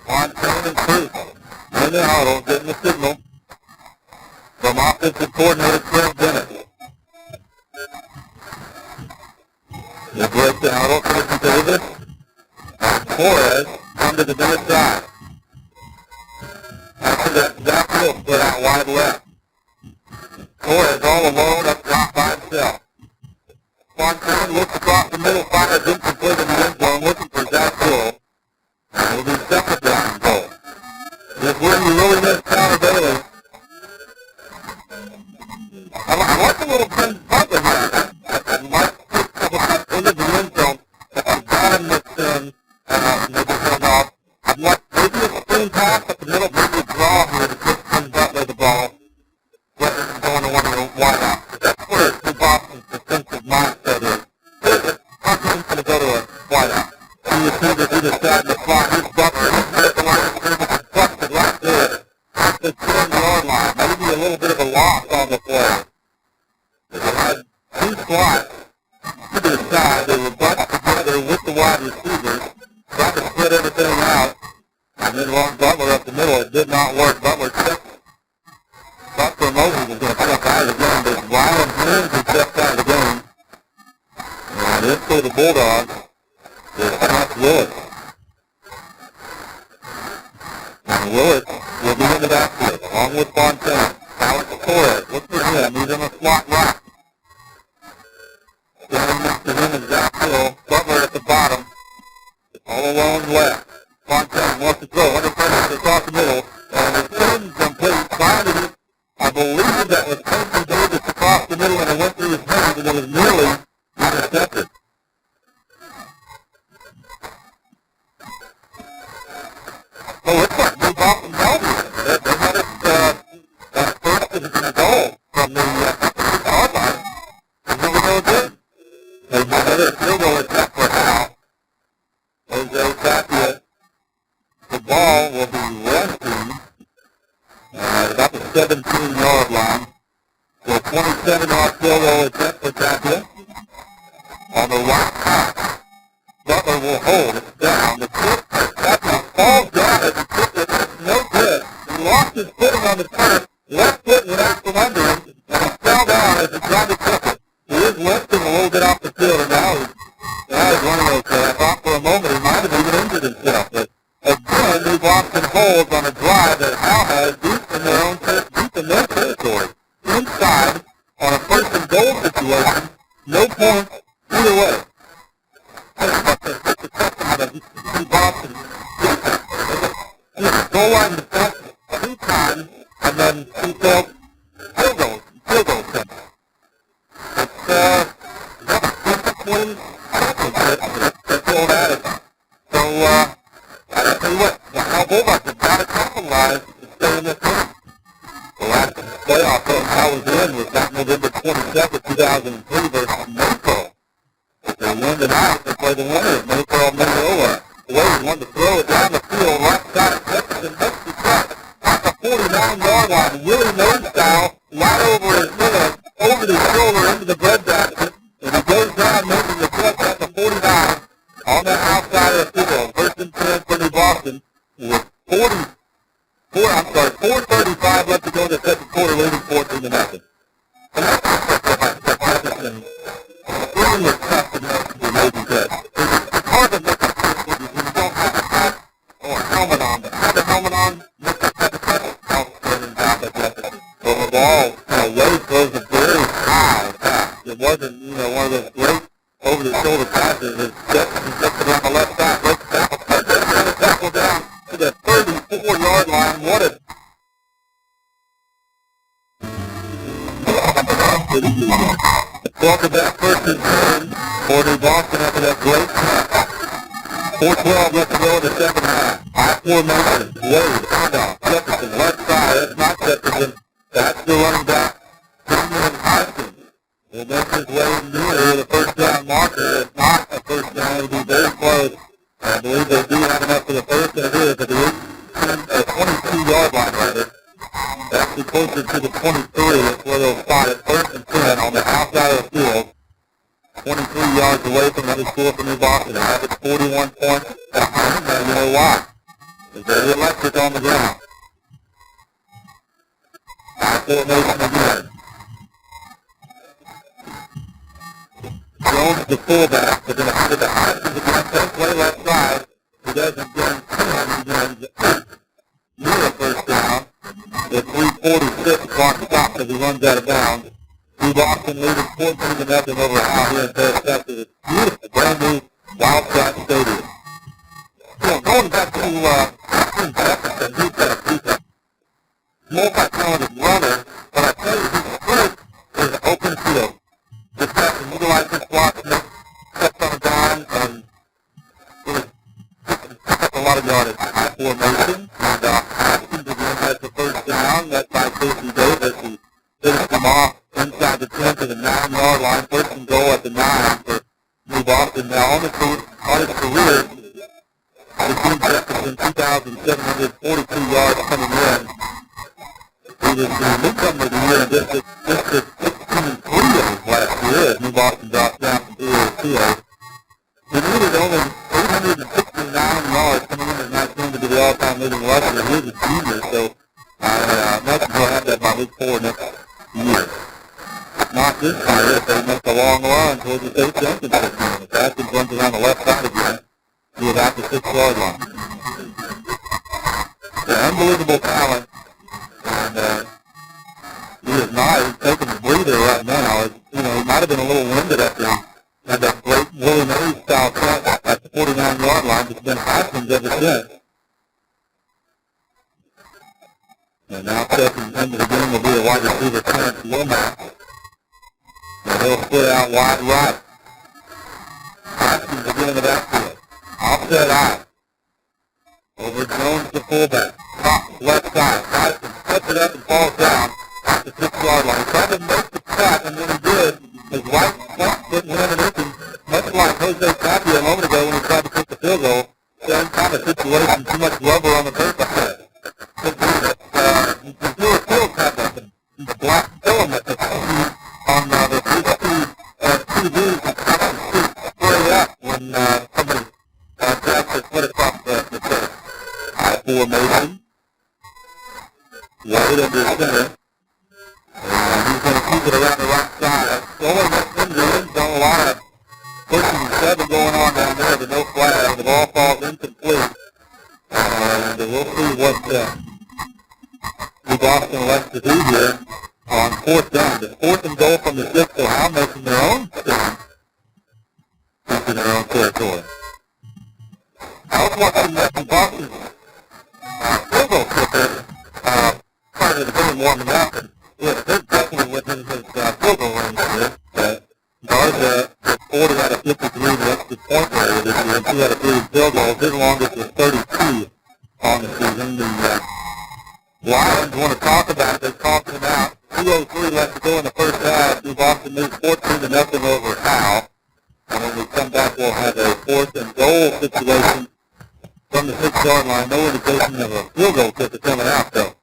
On 7 and 2. In the huddle, getting the signal from offensive coordinator Trent Bennett. They break the huddle, Christian Davis. And Torres come to the Bennett side. After that, Zach Hill split out wide left. Torres all alone up top by himself. Fontaine looks across the middle, fires incomplete in the end zone, looking for Zach Hill. Will be second down and goal. This where you really miss Tyler Bailey. I like a little Ken Butler here. I like a couple of into the end zone. If I've got him that's maybe turned off, I'd like maybe a screen pass up the middle, maybe a draw here to get Ken Butler the ball. Let him go into one of the wideouts. That's where New Boston's defensive mindset is. Our team's going to go to a wideout. He attempted to decide to fly his Butler. He's the line of scrimmage and busted right there. At the 10-yard line. Maybe a little bit of a loss on the play. They had 2 slots to the side. They were bunched together with the wide receivers. Tried to split everything out. And then long Butler up the middle. It did not work. Butler stepped. Buster Moses was going to step out of the game, but Wyland Henry stepped out of the game. And this for the Bulldogs is Thomas Lewis. And Lewis will be in the backfield, along with Fontaine. Alex Torres, look for him. He's in a slot right. Standing next to him is Zach Hill. Butler at the bottom. All alone left. Fontaine wants to throw. Under pressure across the middle. And it's incomplete. Finally, I believe that was Quentin Davis across the middle and it went through his hands and it was nearly intercepted. So it's like New Boston Melbourne. They had it first and goal from the yard line. And here we go again. They had another field goal attempt for Howe. Jose Tapia. The ball will be resting at about the 17-yard line. So a 27-yard field goal attempt for Tapia. On the right side, Butler will hold it down. The kick, Tapia falls down as he kicked it. It's no good. He lost his footing on the turf. Left foot went out from under him, and he fell down as he tried to kick it. He is lifting a little bit off the field, and now he's running okay. I thought for a moment he might have even injured himself, but again, New Boston holds on a drive that Howe has deep in their own territory. mandatory. Inside, on a first and goal situation, no points either way. That's the testament of Boston defense. Goal line defense 2 times, and then 2 field goals attempts. It's clean that's all that is. So, I tell you what, the Howe Bulldogs have got to capitalize to stay in this game. The last playoff that I was in was back November 27, 2003 versus Mayfield. If they win tonight, they play the winner of Mayfield, Minnesota. The Wade wanted to throw it down the field, right side of Texas, and makes the cut. At the 49-yard line, Willie Nose style, right over his head, over the shoulder into the breadbasket, and he goes down, making the cut at the 49 on the outside of the field. First and 10 for New Boston with 4:35 left to go in the second quarter, leading 14-0. And that's really tough to know for Navy Ted. It's hard to make a switch when you don't have a hat or a helmet on, but have the helmet on, make that type of tackle, outstanding back at that. So the ball, Wade throws a very high pass. It wasn't, one of those great over-the-shoulder passes. It's just around the left side, breaks the tackle, the tackle down to the 34-yard line. What a welcome back first and 10 for New Boston after that great pass. 4:12 left to go in the second half. High formation. Wade, handoff. Jefferson, left side. That's not Jefferson. That's the running back. Freeman Hopkins will make his way near the first down marker. It's not a first down. It'll be very close. I believe they do have enough for the first, and it is at the 22-yard line, rather. Actually closer to the 23. That's where they'll spot it. First and 10 on the outside of the field. 23 yards away from another score for New Boston. They have it 41 points at home. Now you know why. It's very electric on the ground. High formation again. Jones the fullback, but then after the Hopkins again, same play left side. He doesn't guarantee him. Near the first down. The 3:46 clock stops as he runs out of bounds. New Boston leading 14-0 over Howe here in Texas. It's beautiful, brand new Wildcat Stadium. Going back to Jefferson, he's a multi-talented runner, but I tell you, his strength is open field. Just has to utilize his blocks, steps on a dime, and really pick up a lot of yardage. High formation, and Hopkins again has the first down. That's by Casey Davis, who finished him off inside the 10 to the 9-yard line. First and goal at the 9 for New Boston. Now on his career, between Jefferson, 2,742 yards coming in. He was the newcomer of the year and just 16-3 of his last year as New Boston dropped down from 3-2. He needed only 369 yards coming in at 19 to be the all-time leading rusher. He was a junior, so I'm not sure he'll have that by week 4 next year. Not this year, if they make a long run towards the state championship game. If Atkins runs around the left side again, he'll have the 6-yard line. Yeah, unbelievable talent, and he is not. He's taking a breather right now. He might have been a little winded after he had that great Willie Mays style cut at the 49-yard line. It's been Atkins ever since. And now stepping into the game will be a wide receiver, Terrence Lomax. And he'll split out wide right. Atkins again in the backfield. Offset eye. Over Jones to fullback. Top left side. Tyson cuts it up and falls down at the 6-yard line. He tried to make the cut, and when he did, his right foot went underneath him, much like Jose Tapia a moment ago when he tried to kick the field goal. Same kind of situation, too much rubber on the first side. You can do a field cut up and the black filament that's on the TV spray up when somebody grabs their foot across the tape. High formation. Wade under center. And he's going to keep it around the right side. Going into the end zone, a lot of pushing and shoving going on down there, but no flag. The ball falls incomplete. And we'll see what we New Boston elects to do here on fourth down. The fourth and goal from the 6, so Howe making their own stand into their own territory. I was watching New Boston's field goal kicker prior to the game warming up, and they're definitely within his field goal range here. Garza reported out of 53, that's the point area this year, and 2 out of 3 field goals. His longest was 32 on the season. The Lions want to talk about it. They're talking about 2:03 left to go in the first half. New Boston moves 14-0 over Howe. And when we come back, we'll have a 4th and goal situation from the 6-yard line. No indication of a field goal kicker coming out, though.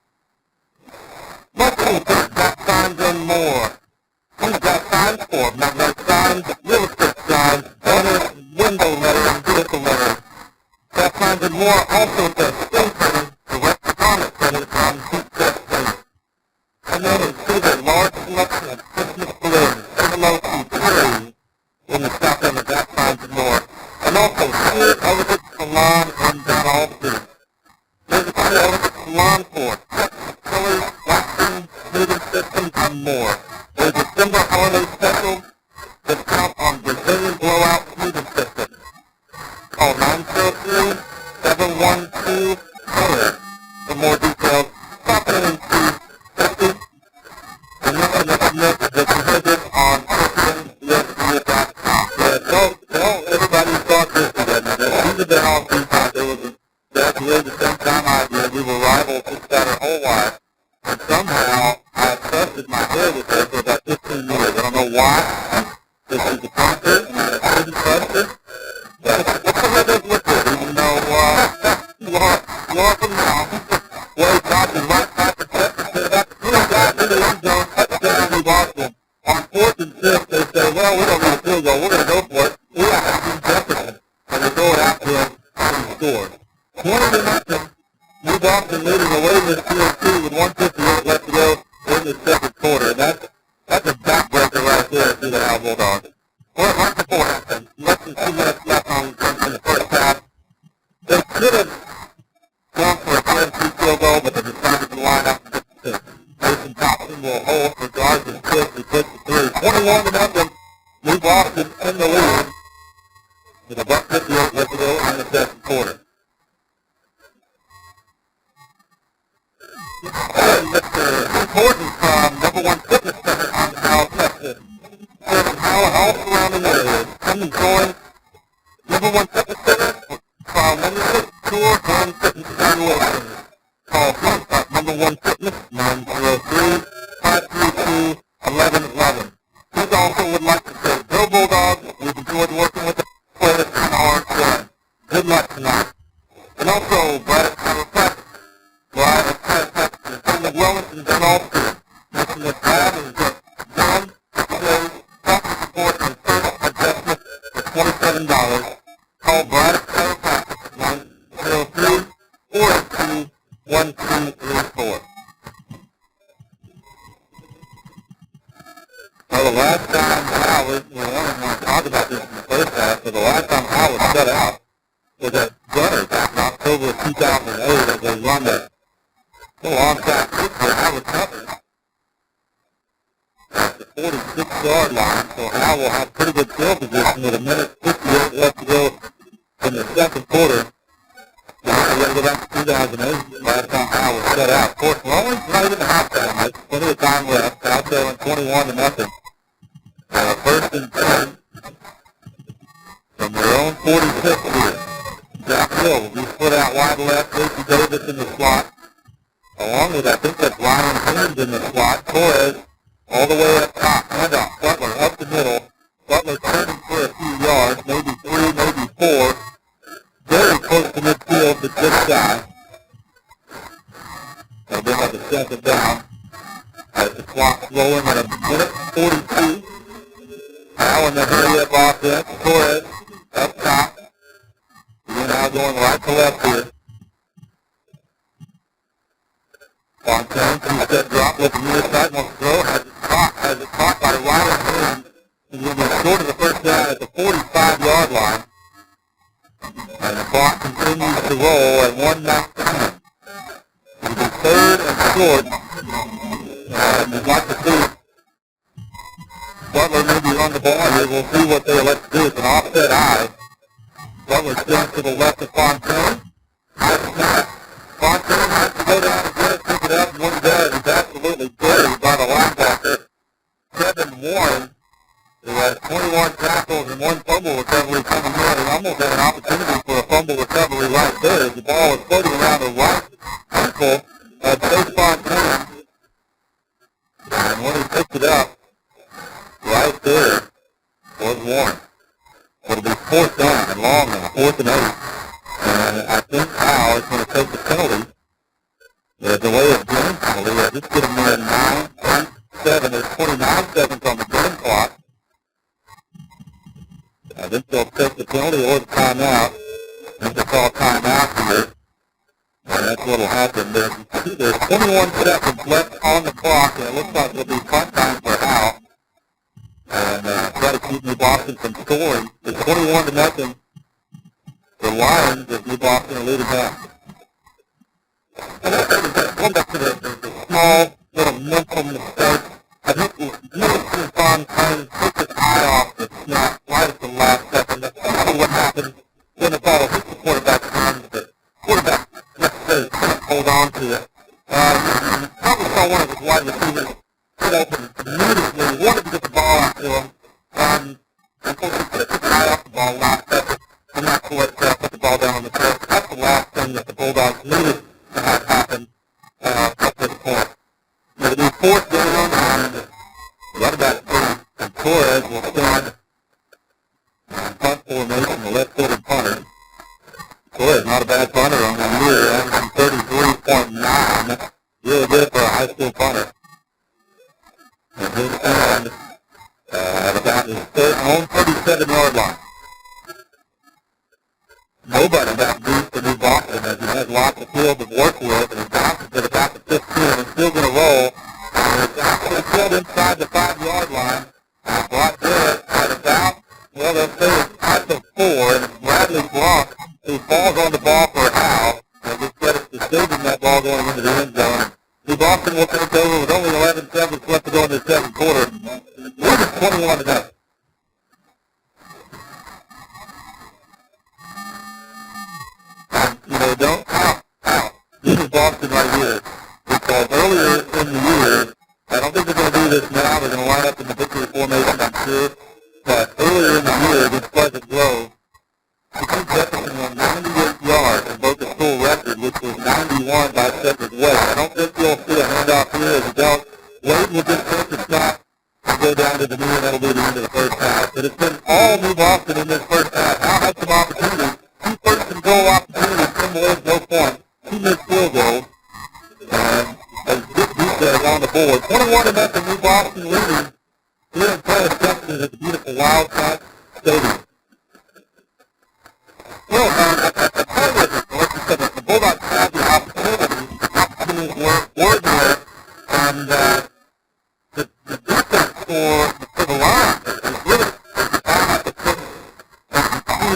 Much older, got signs and more. Who's got signs for? Not no signs, real estate signs, owner, window letter, and vehicle letter. Got signs and more. Also says still printing, direct comment printed from Heat Test Printing. And then includes a large selection of Christmas balloons, envelopes, and trees in the stock under that signs and more. And also, Stuart Elegant Salon and Dental City. There's a Stuart Elegant Salon for colors, waxing, smoothing systems, and more. There's a December holiday special discount on Brazilian blowout smoothing system. Call 903-712-COLOR for more details. Stop in and see Texas. And listen to the visit on ChristianUSA.com. Tell everybody who thought this again. These have been all three times. It was exactly the same time I did. We were rivals just about our whole life. And somehow I trusted my head with her for about 15 years. I don't know why. This is the process. I didn't trust her. But what's the way those look good? Even though you are from now. Well, God is right side protector. Said about the 2 guys in the end zone. Touchdown New Boston. On 4th and 5th, they say, well, we don't need a field goal. We're going to go for it. We have to do Jefferson. And they throw it out to him and score. 20-0. New Boston leading away this field, too, with 1:58 left to go in the second quarter. And that's a backbreaker right there to the Howe Bulldogs. Well, right before halftime, less than 2 minutes left in the first half. They could have gone for a 10-2 field goal, but they decided to line up to Mason Thompson will hold for Garza and Swift to push the 3. 21-0, New Boston in the lead with a $1.58 left to go in the second quarter. And Mr. Important from number 1 fitness center on the Howe, Texas. Serving Howe and all surrounding areas. Come and join number 1 fitness center for membership tour and fitness evaluation. Call number 1 fitness 903-532-1111. He also would like to say, go Bulldogs. We've enjoyed working with the players and our children. Good luck tonight. And also, Brad Chiropractic. Brad Chiropractic from the Wellington Dental City. Mention this tab and get done, shows, doctor support, and first adjustment for $27. Call Brad Chiropractic 903-482-1234. Well, the last time Howe was, I don't want to talk about this in the first half, but the last time Howe was shut out was at Gunner back in October of 2008 as they run that onside kick for Howard Tucker at the 46-yard line. So Howe will have pretty good field position with 1:58 left to go in the second quarter. So we got to go back to 2008, last time Howe was shut out. Of course, we're only not even halftime. There's plenty of time left. Howe trailing 21-0. First and 10 from their own 46 here. Jack Hill will be split out wide left. Casey Davis in the slot. Along with, I think that's Ryan Simmons in the slot. Torres all the way up top. Handoff. Butler up the middle. Butler turning for a few yards. Maybe 3, maybe 4. Very close to midfield, but just shy. They'll bring up the second down. As the clock rolling at 1:42. Now in the hurry-up offense, Torres up top. We're now going right to left here. Fontaine, two-step drop, looking near side, wants to throw, has it caught by Ryan Simmons. He's going to be short of the first down at the 45-yard line. And the clock continues to roll at 1:19. It'll be 3rd and short We'd like to see Butler maybe on the ball here. We'll see what they elect to do. It's an offset eye. Butler spins to the left of Fontaine. Fontaine has to go down and get it, pick it up, and when he does, he's absolutely buried by the linebacker. Kevin Warren, who has 21 tackles and 1 fumble recovery coming in, and almost had an opportunity for a fumble recovery right there. The ball was floating around the right ankle of Chase Fontaine. And when he picked it up, right there was Warren. It'll be 4th down and long now, 4th and 8. And I think Howe is going to take the penalty. The delay of game penalty. I just get him in 9-7. There's 29 seconds on the game clock. I think they'll take the penalty or the timeout. I think they call timeout here. And that's what will happen. There's 21 seconds left on the clock, and it looks like it'll be punt time for Howe. And try to keep New Boston from scoring. It's 21-0. The Lions of New Boston are leading back. And going back to the small little mental mistake. I think Millicent Fontaine took his eye off the snap right at the last second. That's probably what happened when the ball hit the quarterback's hands. The quarterback necessarily couldn't hold on to it. Probably saw one of his wide receivers get open immediately, wanted to get the ball out to him. Unfortunately, took his eye off the ball last second. And that's what put the ball down on the field. That's the last thing that the Bulldogs needed to have happen at this point. It'll be 4th down, and right about and Torres will stand punt formation, the left-footed punter. Torres, not a bad punter on the year, averaging 33.9. Really good for a high school punter. And he'll stand at about his own 37-yard line. Nobody got beat for New Boston as he has lots of field to work with, and he bounces it about the 15 and still going to roll. And it's actually still inside the 5-yard line. And brought there at about, well, they'll say it's at the 4, and it's Bradley Blanc who falls on the ball for Howe. And just get us to saving that ball going into the end zone. New Boston will take over with only 11 seconds left to go in the second quarter. We're just 21-0. Don't count out. This is Boston right here. Because earlier in the year, I don't think they're going to do this now. They're going to line up in the victory formation, I'm sure. But earlier in the year, against Pleasant Grove, the two Jefferson won 98 yards and broke the school record, which was 91 by Shepherd Wade. I don't think you'll see a handoff here as a don't. Wade will just take the shot and go down to the knee, and that'll be the end of the first half. But it's been all New Boston in this first half. Now has some opportunities. 2 first-and-goal opportunities. No point. 2 missed field goals. And as Dick says on the board, 21-0 New Boston leading here in Paris, Texas at the beautiful Wildcat Stadium. Well, I tell you, like you said, the Bulldogs had the opportunities were there, and the defense for the Lions is really at the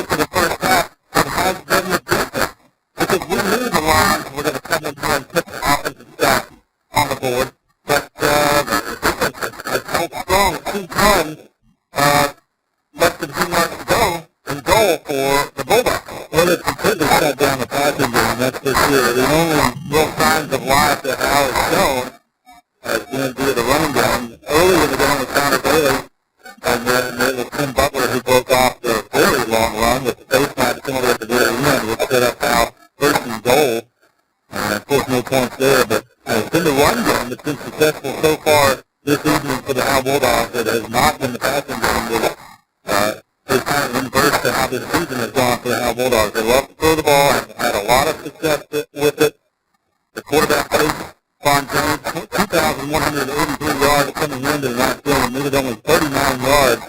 for the first half, but it has been the defense. Because we knew the Lions were going to come in here and put the offensive stats on the board, but the defense has held strong 2 times, less than 2 yards to go in goal for the Bulldogs. Well, it's completely shut down the passing game, that's for sure. The only real signs of life that Howe has shown has been via the running game. Early in the game was Connor Bailey, and then it was Tim Butler who broke off the very long run with the face mask penalty at the very end, which set up Howe 1st and goal. And of course, no points there, but it's been the run game that's been successful so far this evening for the Howe Bulldogs. That has not been the passing game that is kind of inverse to how this season has gone for the Howe Bulldogs. They love to throw the ball and had a lot of success with it. The quarterback plays Fontaine, 2,183 yards coming into the last game, and needed only 39 yards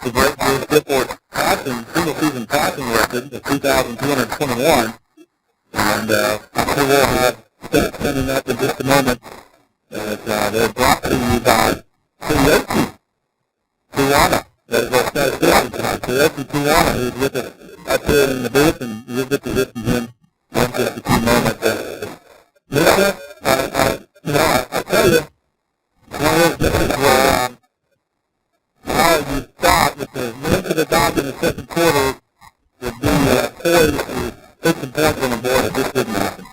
to break the Skipworth passing, single-season passing record of 2,221. And I'm sure we'll have stats sending that in just a moment. They're brought to you by Tedeschi Tuana. That is our statistician tonight. Tedeschi Tuana, who's with us out there in the booth, and we'll get to listen to him in just a few moments. I tell you, this is where how you start with the length of the Dogs in the second quarter would be poised to put some points on the board. It just didn't happen.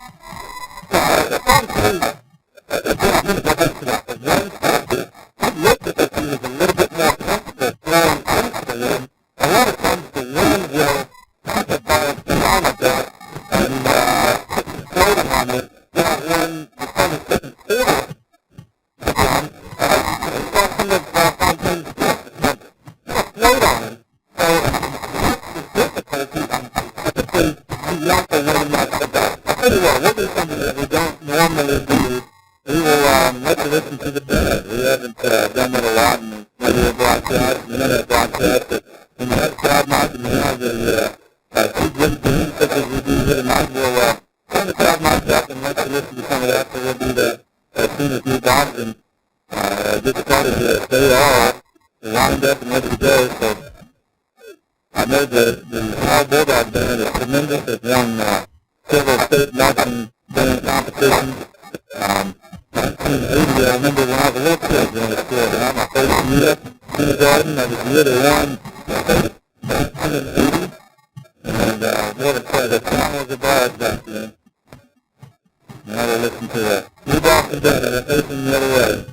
It looked as if he was a little bit more comfortable throwing into the rim. A lot of times the wind will keep the ball beyond the deck and put some floating on it. Now when you come to second quarter, again, you saw some of the things float on it. So it's difficulty typically you don't know what you might have done. I'll tell you what, we'll do something that we don't normally do. We will let you listen to the band. We haven't done that a lot in regular broadcasts, and internet broadcasts. But when you have crowd knocking around the two good games such as we do here tonight, we'll turn the crowd knocks up and let you listen to some of that. So we'll do that as soon as new Dogs and get started. They are lined up and ready to go. So I know the Howe Bulldogs band is tremendous. It's won several state national band competitions. 1980, I remember when I was a little kid, and it's around my first year in kindergarten. I was year to run 1980, and what a say, the song was a bad back then. Now to listen to that. New Boston Band, and it's facing the other way.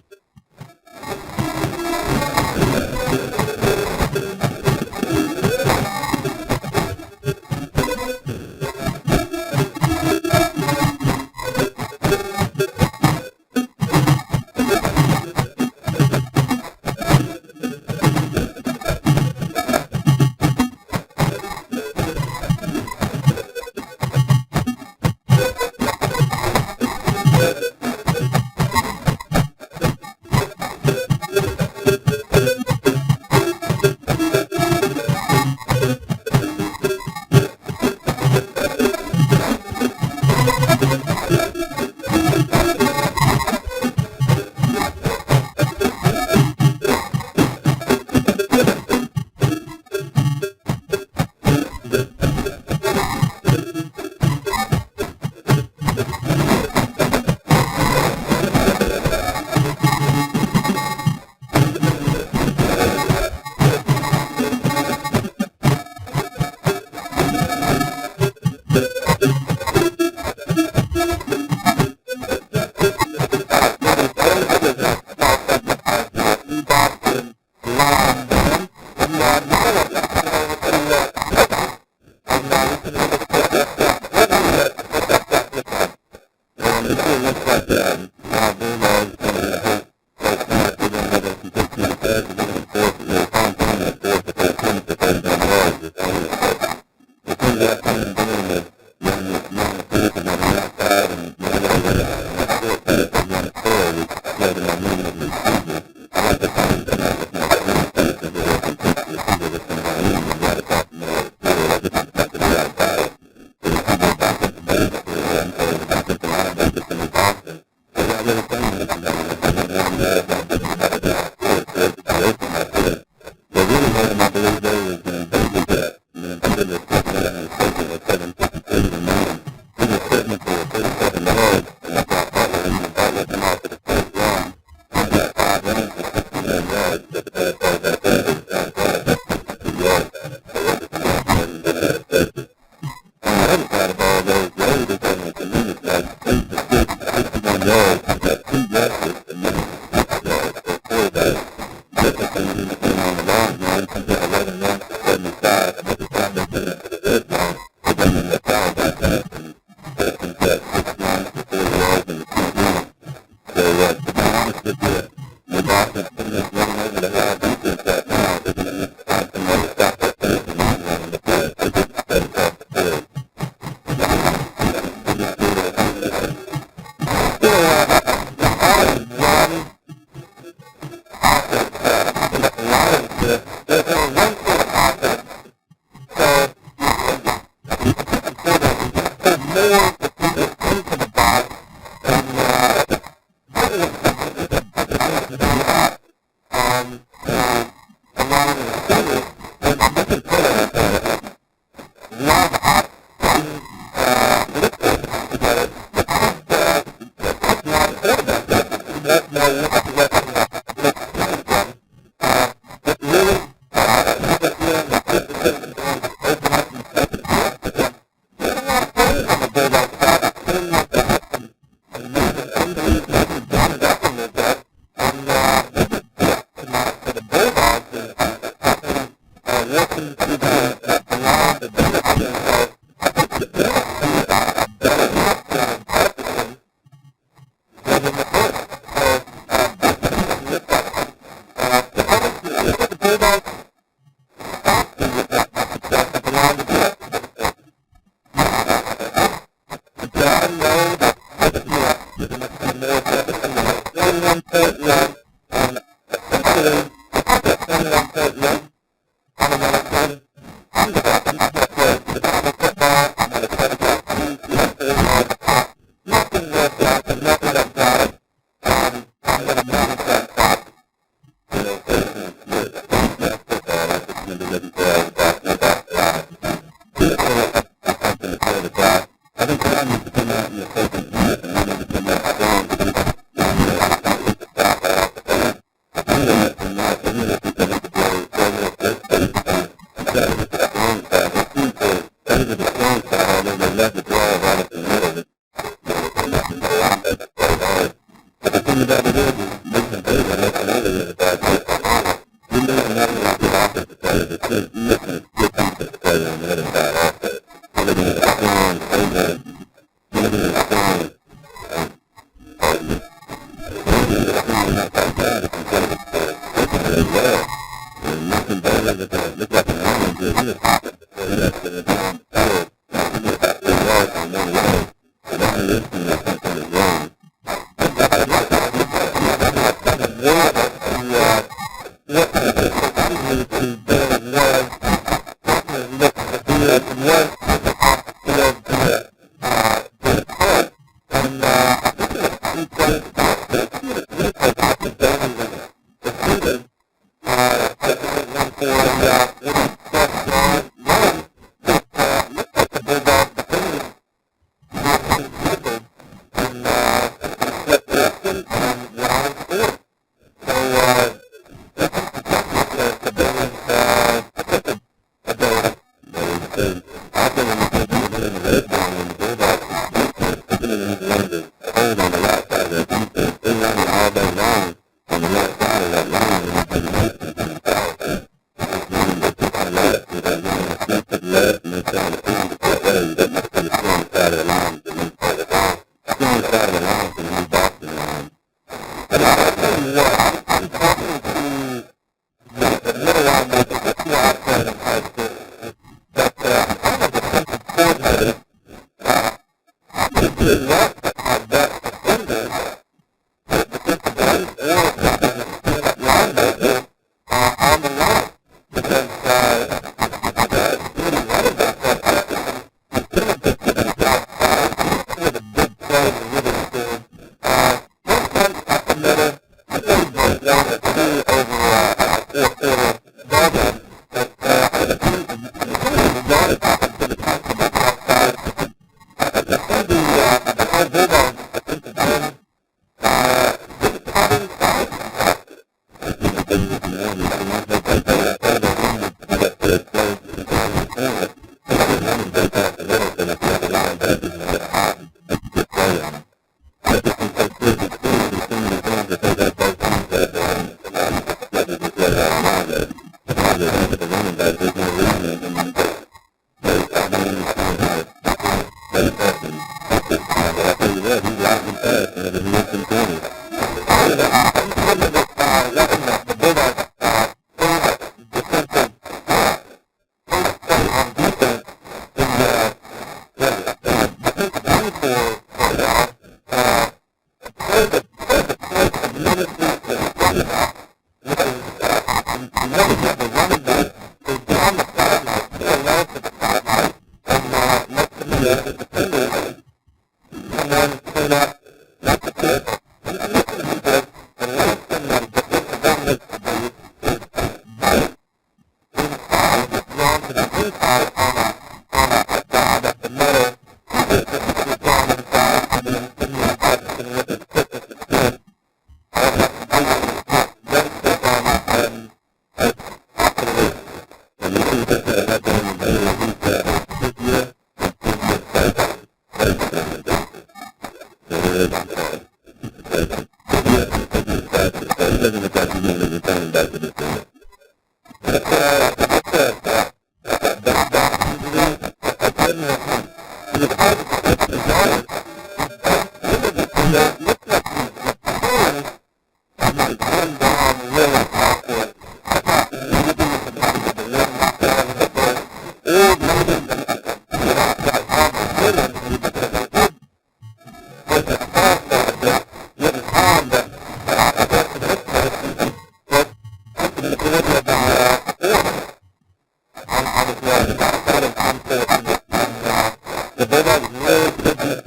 The Bulldogs really did this.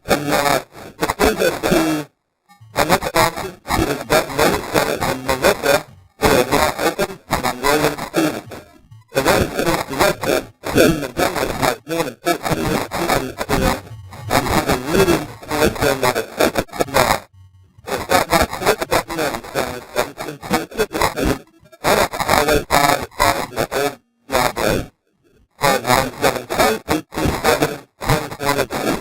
And the thing that I'm not sponsored, is that Minnesota and Melissa is not open and William Stevenson. The Minnesota is directed, and the government has more than 14 students here, and he's a leading Melissa that is second to none. It's not my political community, so it's consistent. I don't always find the side of the old library. But 972, 227, 142.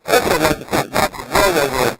That's what I like to say, not the rollover.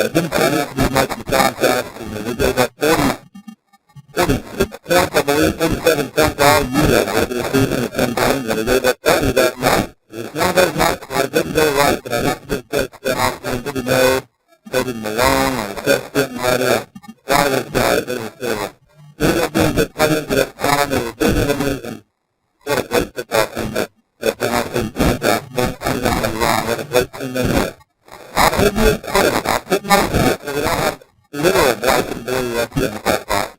didn't do much of the contest. And they did that 37 cents all year after the season of 10 games, and they did that 30 that night. It's not as much, I didn't do right, but I didn't just I didn't know, they didn't belong, or the test didn't matter. Why those guys, they just been just cut into that time, they were doing it, and what a place to talk in that penalty, I don't know wrong, what a place to do. I'll put you in credit, I'll put my credit, because I don't have little advice to do that in that part.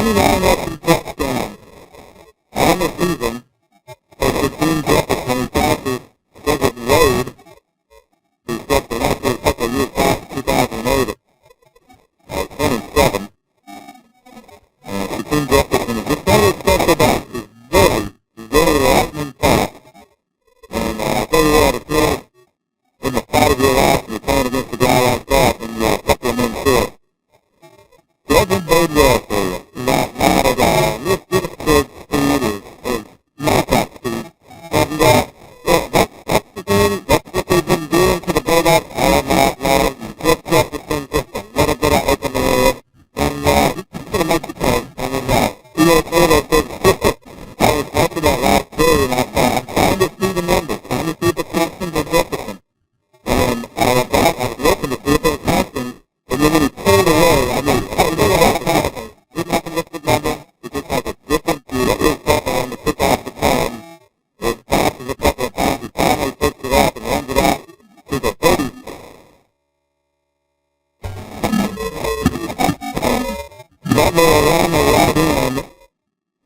29 rushing touchdowns. On the season, for Justine Jefferson, he passes Douglas Wade, who stepped in after a couple of years past 2008 at 27. Justine Jefferson is just one of those special backs. He's very lightning fast. And I'll tell you what, if you're in the fight of your life and you're playing against a guy like that, and you're a couple of men short, doesn't bode well for you. Not at all. This speed is not that speed. And that's the thing, that's what they've been doing to the Bulldogs all night long. And Cliff Jefferson just a little bit of open the air. And he's going to make the play. I mean, Theo said, I was watching that last play and I'm trying to see the numbers, trying to see if it's Haskins or Jefferson. And I was looking to see if it was Haskins. And then when he pulled away, I knew, oh, you know what happened? He's not going to lift the number. He just has a different view. It was tough on the kick off the time. It passes a couple of times. He finally takes it off and runs it out to the 30. Butler around the right end.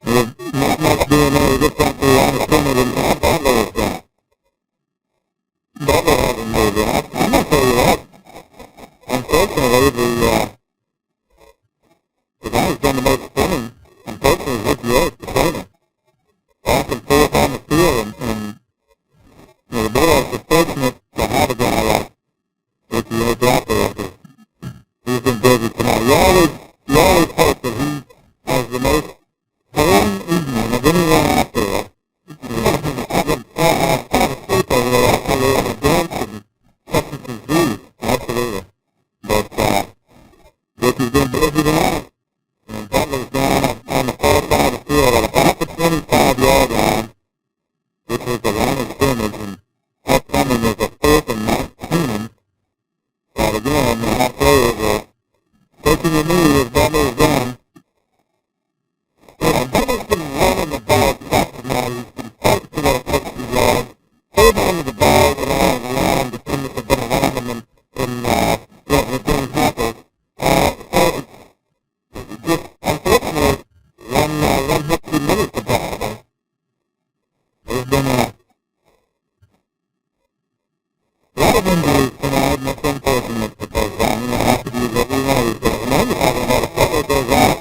There's not much DNA differently on the center than what Butler has done. Butler hasn't moved out. I'm going to tell you what. Unfortunately, the guy who's done the most spinning, unfortunately, is Ricky Oates, the trainer. Back and forth on the field, and the Bulldogs are fortunate to have a guy like Ricky Oates out there. He's been busy tonight. You always hope that he has the most home evening of anyone out there. I've been trying to sleep over there after the dance and touching some Z's. Absolutely. But Ricky's been busy tonight. And Butler's down on the far side of the field at about the 25-yard line, which is the line of scrimmage, and upcoming is a 4th and 19. But again, our players are taking a knee as Butler is done. Butler's been running the ball fast now. He's been forced to let it 60 yards. Hold on to the ball around the line. The teammates have been around him and return tackles. Just unfortunately, one hit 2 minutes the ball. There's been a lot of injuries tonight, and that's unfortunate because you have to do what we want. But when you're talking about a Butler goes out,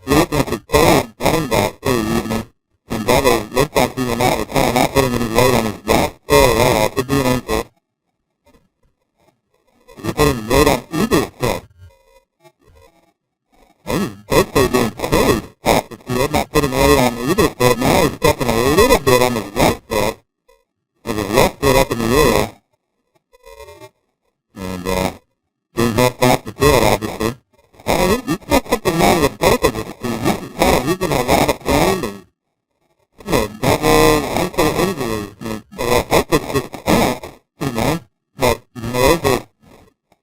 you're looking at the third running back for the evening, and Butler looks like he went out of time, not putting any weight on his back. It could be an ankle. You're putting weight on either foot. Both are doing very off the field, not putting weight on either foot. Now he's stepping a little bit on his right foot, with his left foot up in the air. And being helped off the field, obviously. He's got something wrong with both of his teams. You can tell he's in a lot of pain and double ankle injuries. I hope it's just cramp, but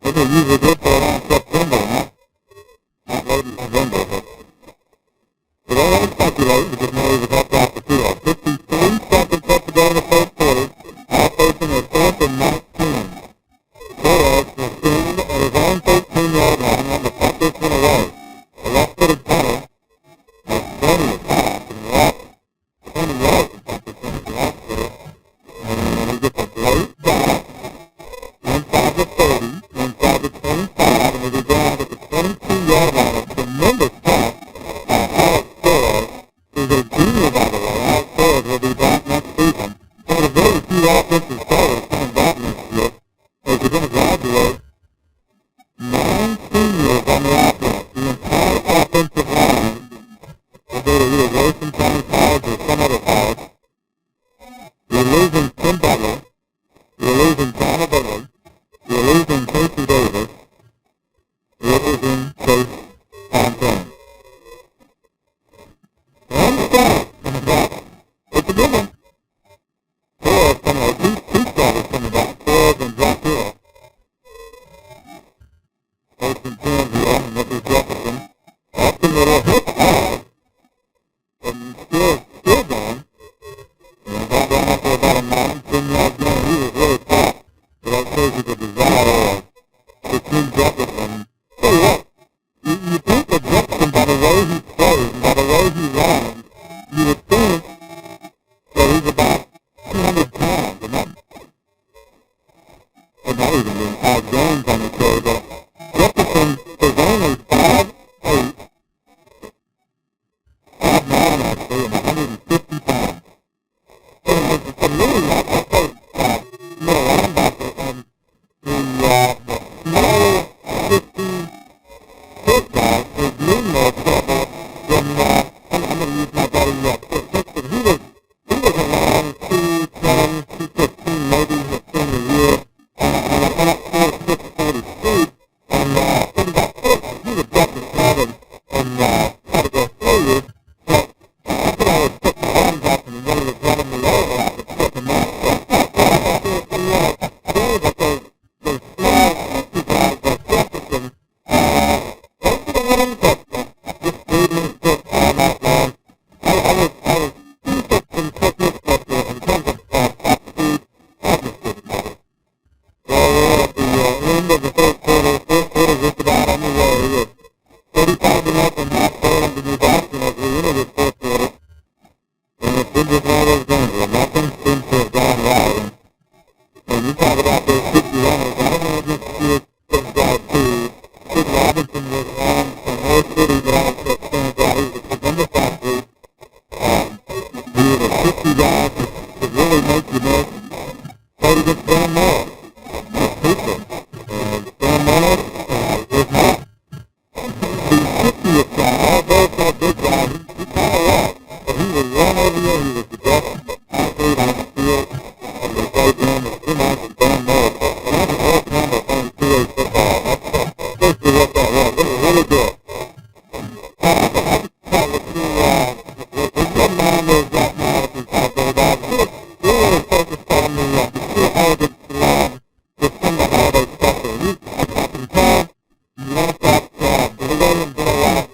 those are usually good for around September, not late in November. But I always speculate because now he's helped off the field. 53 seconds left to go in the first quarter. Now facing a 4th and 19. Bulldogs will stand at his own 13-yard line and to punt this one away. A left-footed punter has plenty of time and left 20 yards to punt this one at the hospital. And he gets a great back inside the 30, inside the 25, and he'll be down at the 22-yard line. A tremendous pass by Alex Torres, who's a junior, by the way. Alex Torres will be back next season. One of the very few offensive starters coming back next year. As you're going to graduate, 9 seniors on the offense. The entire offensive line will go to either Wilson County College or some other college. You're losing Tim Butler. You're losing Donna Butler. You're losing Casey Davis. You're losing Chase Fontaine. And the start in the back. It's a good one. Torres coming out. Two starters coming back. Torres and Jack Hill. First and 10 here, and this is Jefferson. Up the middle, hit hard. And still going. And got down after about a 9-10-yard gain. He was really fast. But that shows you the desire of Justine Jefferson. Tell you what, you think that Jefferson, by the way, way he plays, by the way he runs, you would think that he's about 200 pounds, and not even being 5 games on the show, but Jefferson is only 5'8", 5'9", actually, and 150 pounds. So it's really not a close middle linebacker, and the smaller 50-foot guy is in more trouble than, I'm going to use my buddy Dixon. He was around 210, 215 maybe his senior year, and at 4'6", 40 feet, and he got hurt. He was definitely having and had to go through, but I could always put my arms up and when he was running me over, I could put him up. But those small, two guys, those Jefferson, most of the running touchdowns, just moving quick on that line. I was decent in quickness, but in terms of top speed, I just didn't know it. So we're at the end of the fourth quarter just about on the way with 35-0 halftime to move Boston as we enter this fourth quarter. And it's been just one of those games where nothing seems to have gone right. And you talk about those 50 runners, I don't know if this comes out to Sid Robinson was on from North City, but I was at San Diego, he was number 5 group. He was a 50 guy to really make you miss. Played against Stan Moore. And Stan Moore is not the 50th guy, although for a big guy, he kind of was. But he was run over you, he was the best athlete on the field. And they played him with 2 months and Stan Moore. And that's the whole time of playing 2A football. That's basically what that was. It was really good. We're getting on those Jack Madison's out there, guys. We're really focused on the pure elegance line with some of all those stuff there. You can tell you want that delay and blowout,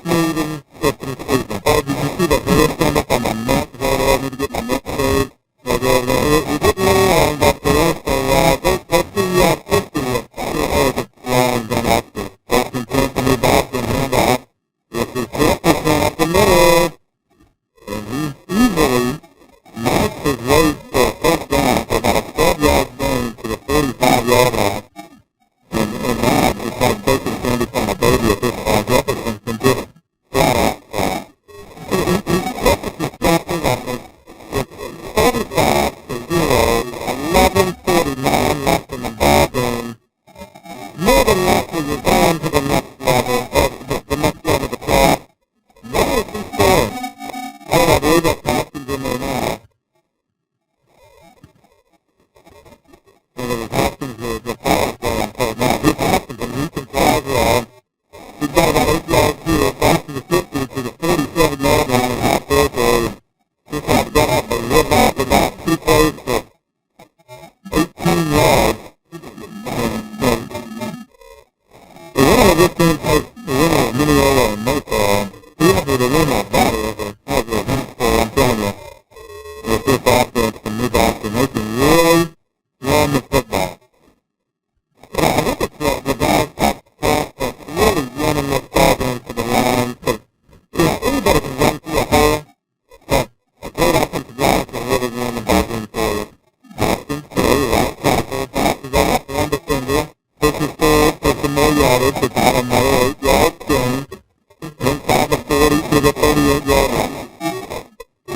smooth and crisp and sweet. Oh, did you see that hair stand up on my neck? I need to get my neck shaved. We're getting a little long back there, so let's see the pure elegance line going out there. First and 10 for New Boston, handoff. This is Jefferson up the middle. And he easily knifed his way for a first down for about a 12-yard gain to the 45-yard line. And now it's like Baker Sandy from a baby at this point. Jefferson can get it flat out. Jefferson's dropping on this. It's 35-0, 11:49 left in the ball game. More than likely you're going to the next level, the next level of the play. What is he scoring? I believe that Haskins in there now. So there was Haskins the power play on third. Now here's Haskins and he can fly around. He's got about 8 yards here, back to the 50 to the 47-yard line and half there for just had to get out the rib off about 2 plays for 18 yards. The winner of this game takes the winner of Mineola and Mesa. He offered the winner of battle as a hint for, I'm telling you, with this offense from New Boston. They can really run the football. But I think it's the guys up top that's really running this ball game to the line. Because, anybody can run through a hole, but a great offensive line can really run the ball game for you. Boston, very right tackle, passes off one defender, pushes forward for some more yardage, but got another 8-yard gain. Inside the 40 to the 38-yard line. I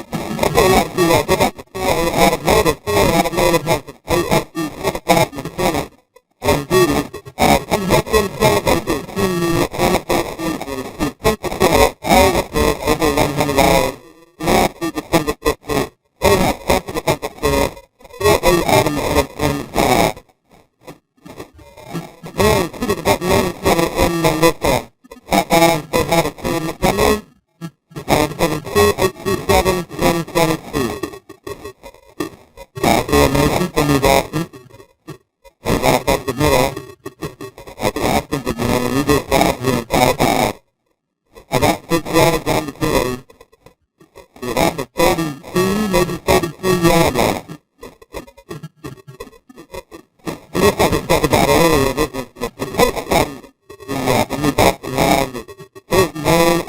feel like to go back to Ford out of motive. Ford out of motive has to stay up to 55 in the center on duty. Come help them celebrate their team in the NFL season. To think to sell all the players over 100 hours. Last week, December 15th, they have plenty of defensive players. 4A items in the draft. Then, to the button in the list of they have a team McKinley, 7-2-8-2-7-1-22. Formation for New Boston. They wrap up the middle. That's Haskins again, and he just got here in 5-5. About 6 yards on the carry. We're about the 32, maybe 33-yard line. And just like I talked about earlier, this is the first time the New Boston line, the first man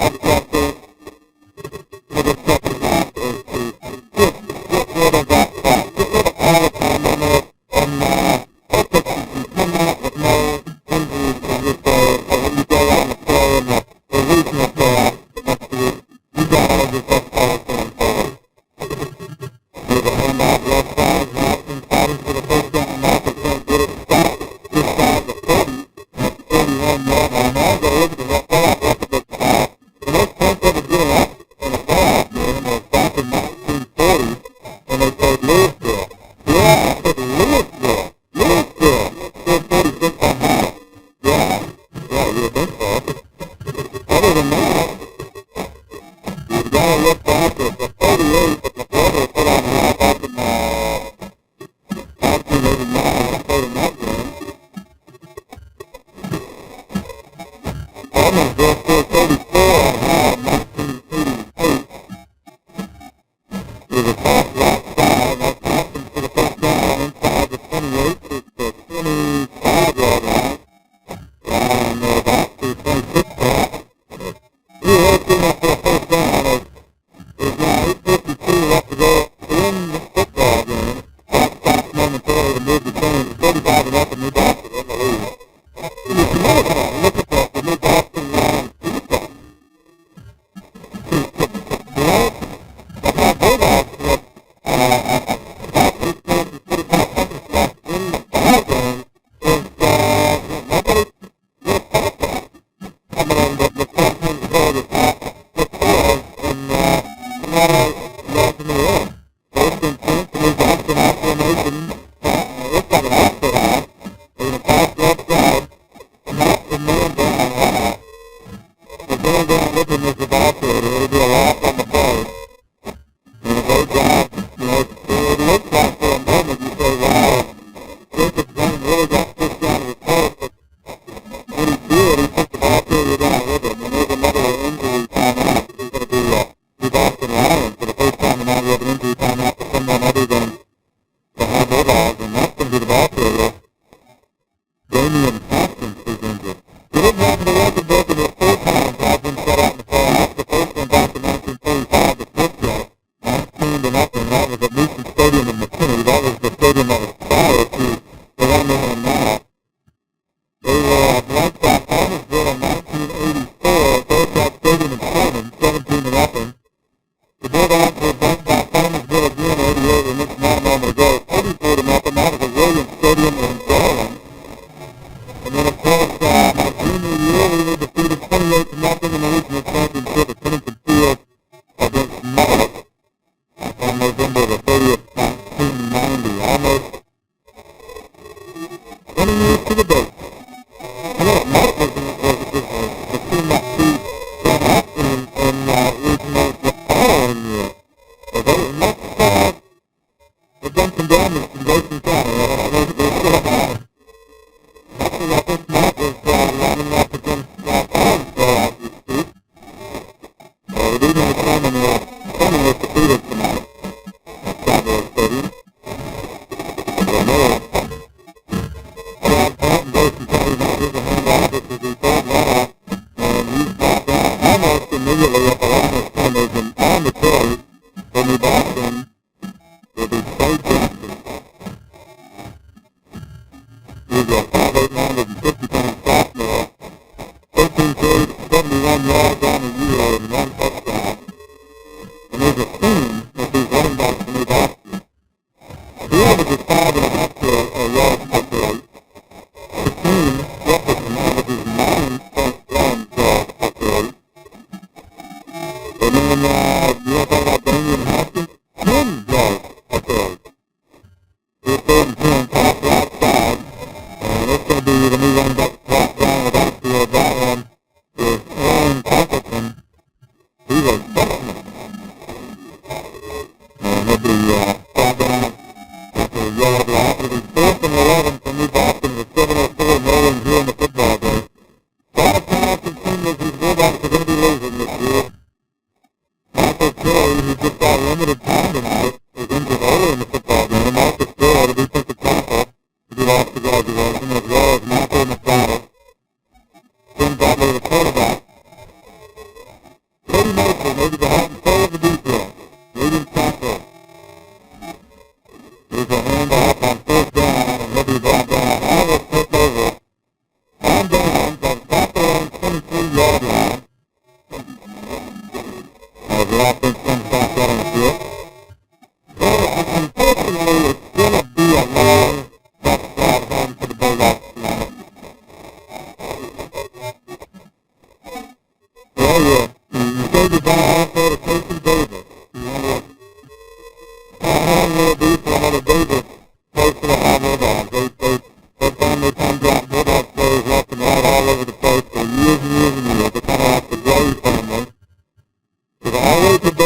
all over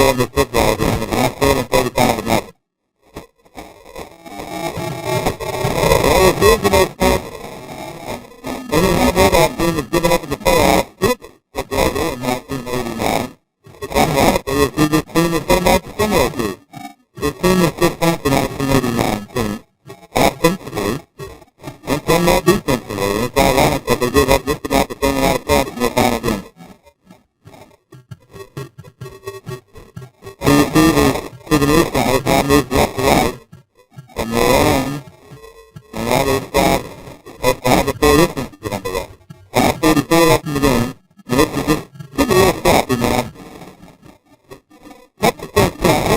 in the football game. It's 135 to nothing. Well, it is the most fun. I mean, how Bulldogs team has given up in the playoffs since football game in 1989. But quite honestly, it's who this team is so much similar to. This team is just like the 1989 team. Offensively, and somewhat defensively. And it's ironic that they give up just about the same amount of points in the final game. Two receivers to the neutral has now moved left to right. From their own, and the other side of 5 to 4 distances on the right. 5:44 left in the game. And this is just a little sloppy, man. That's the first time.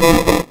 Boston.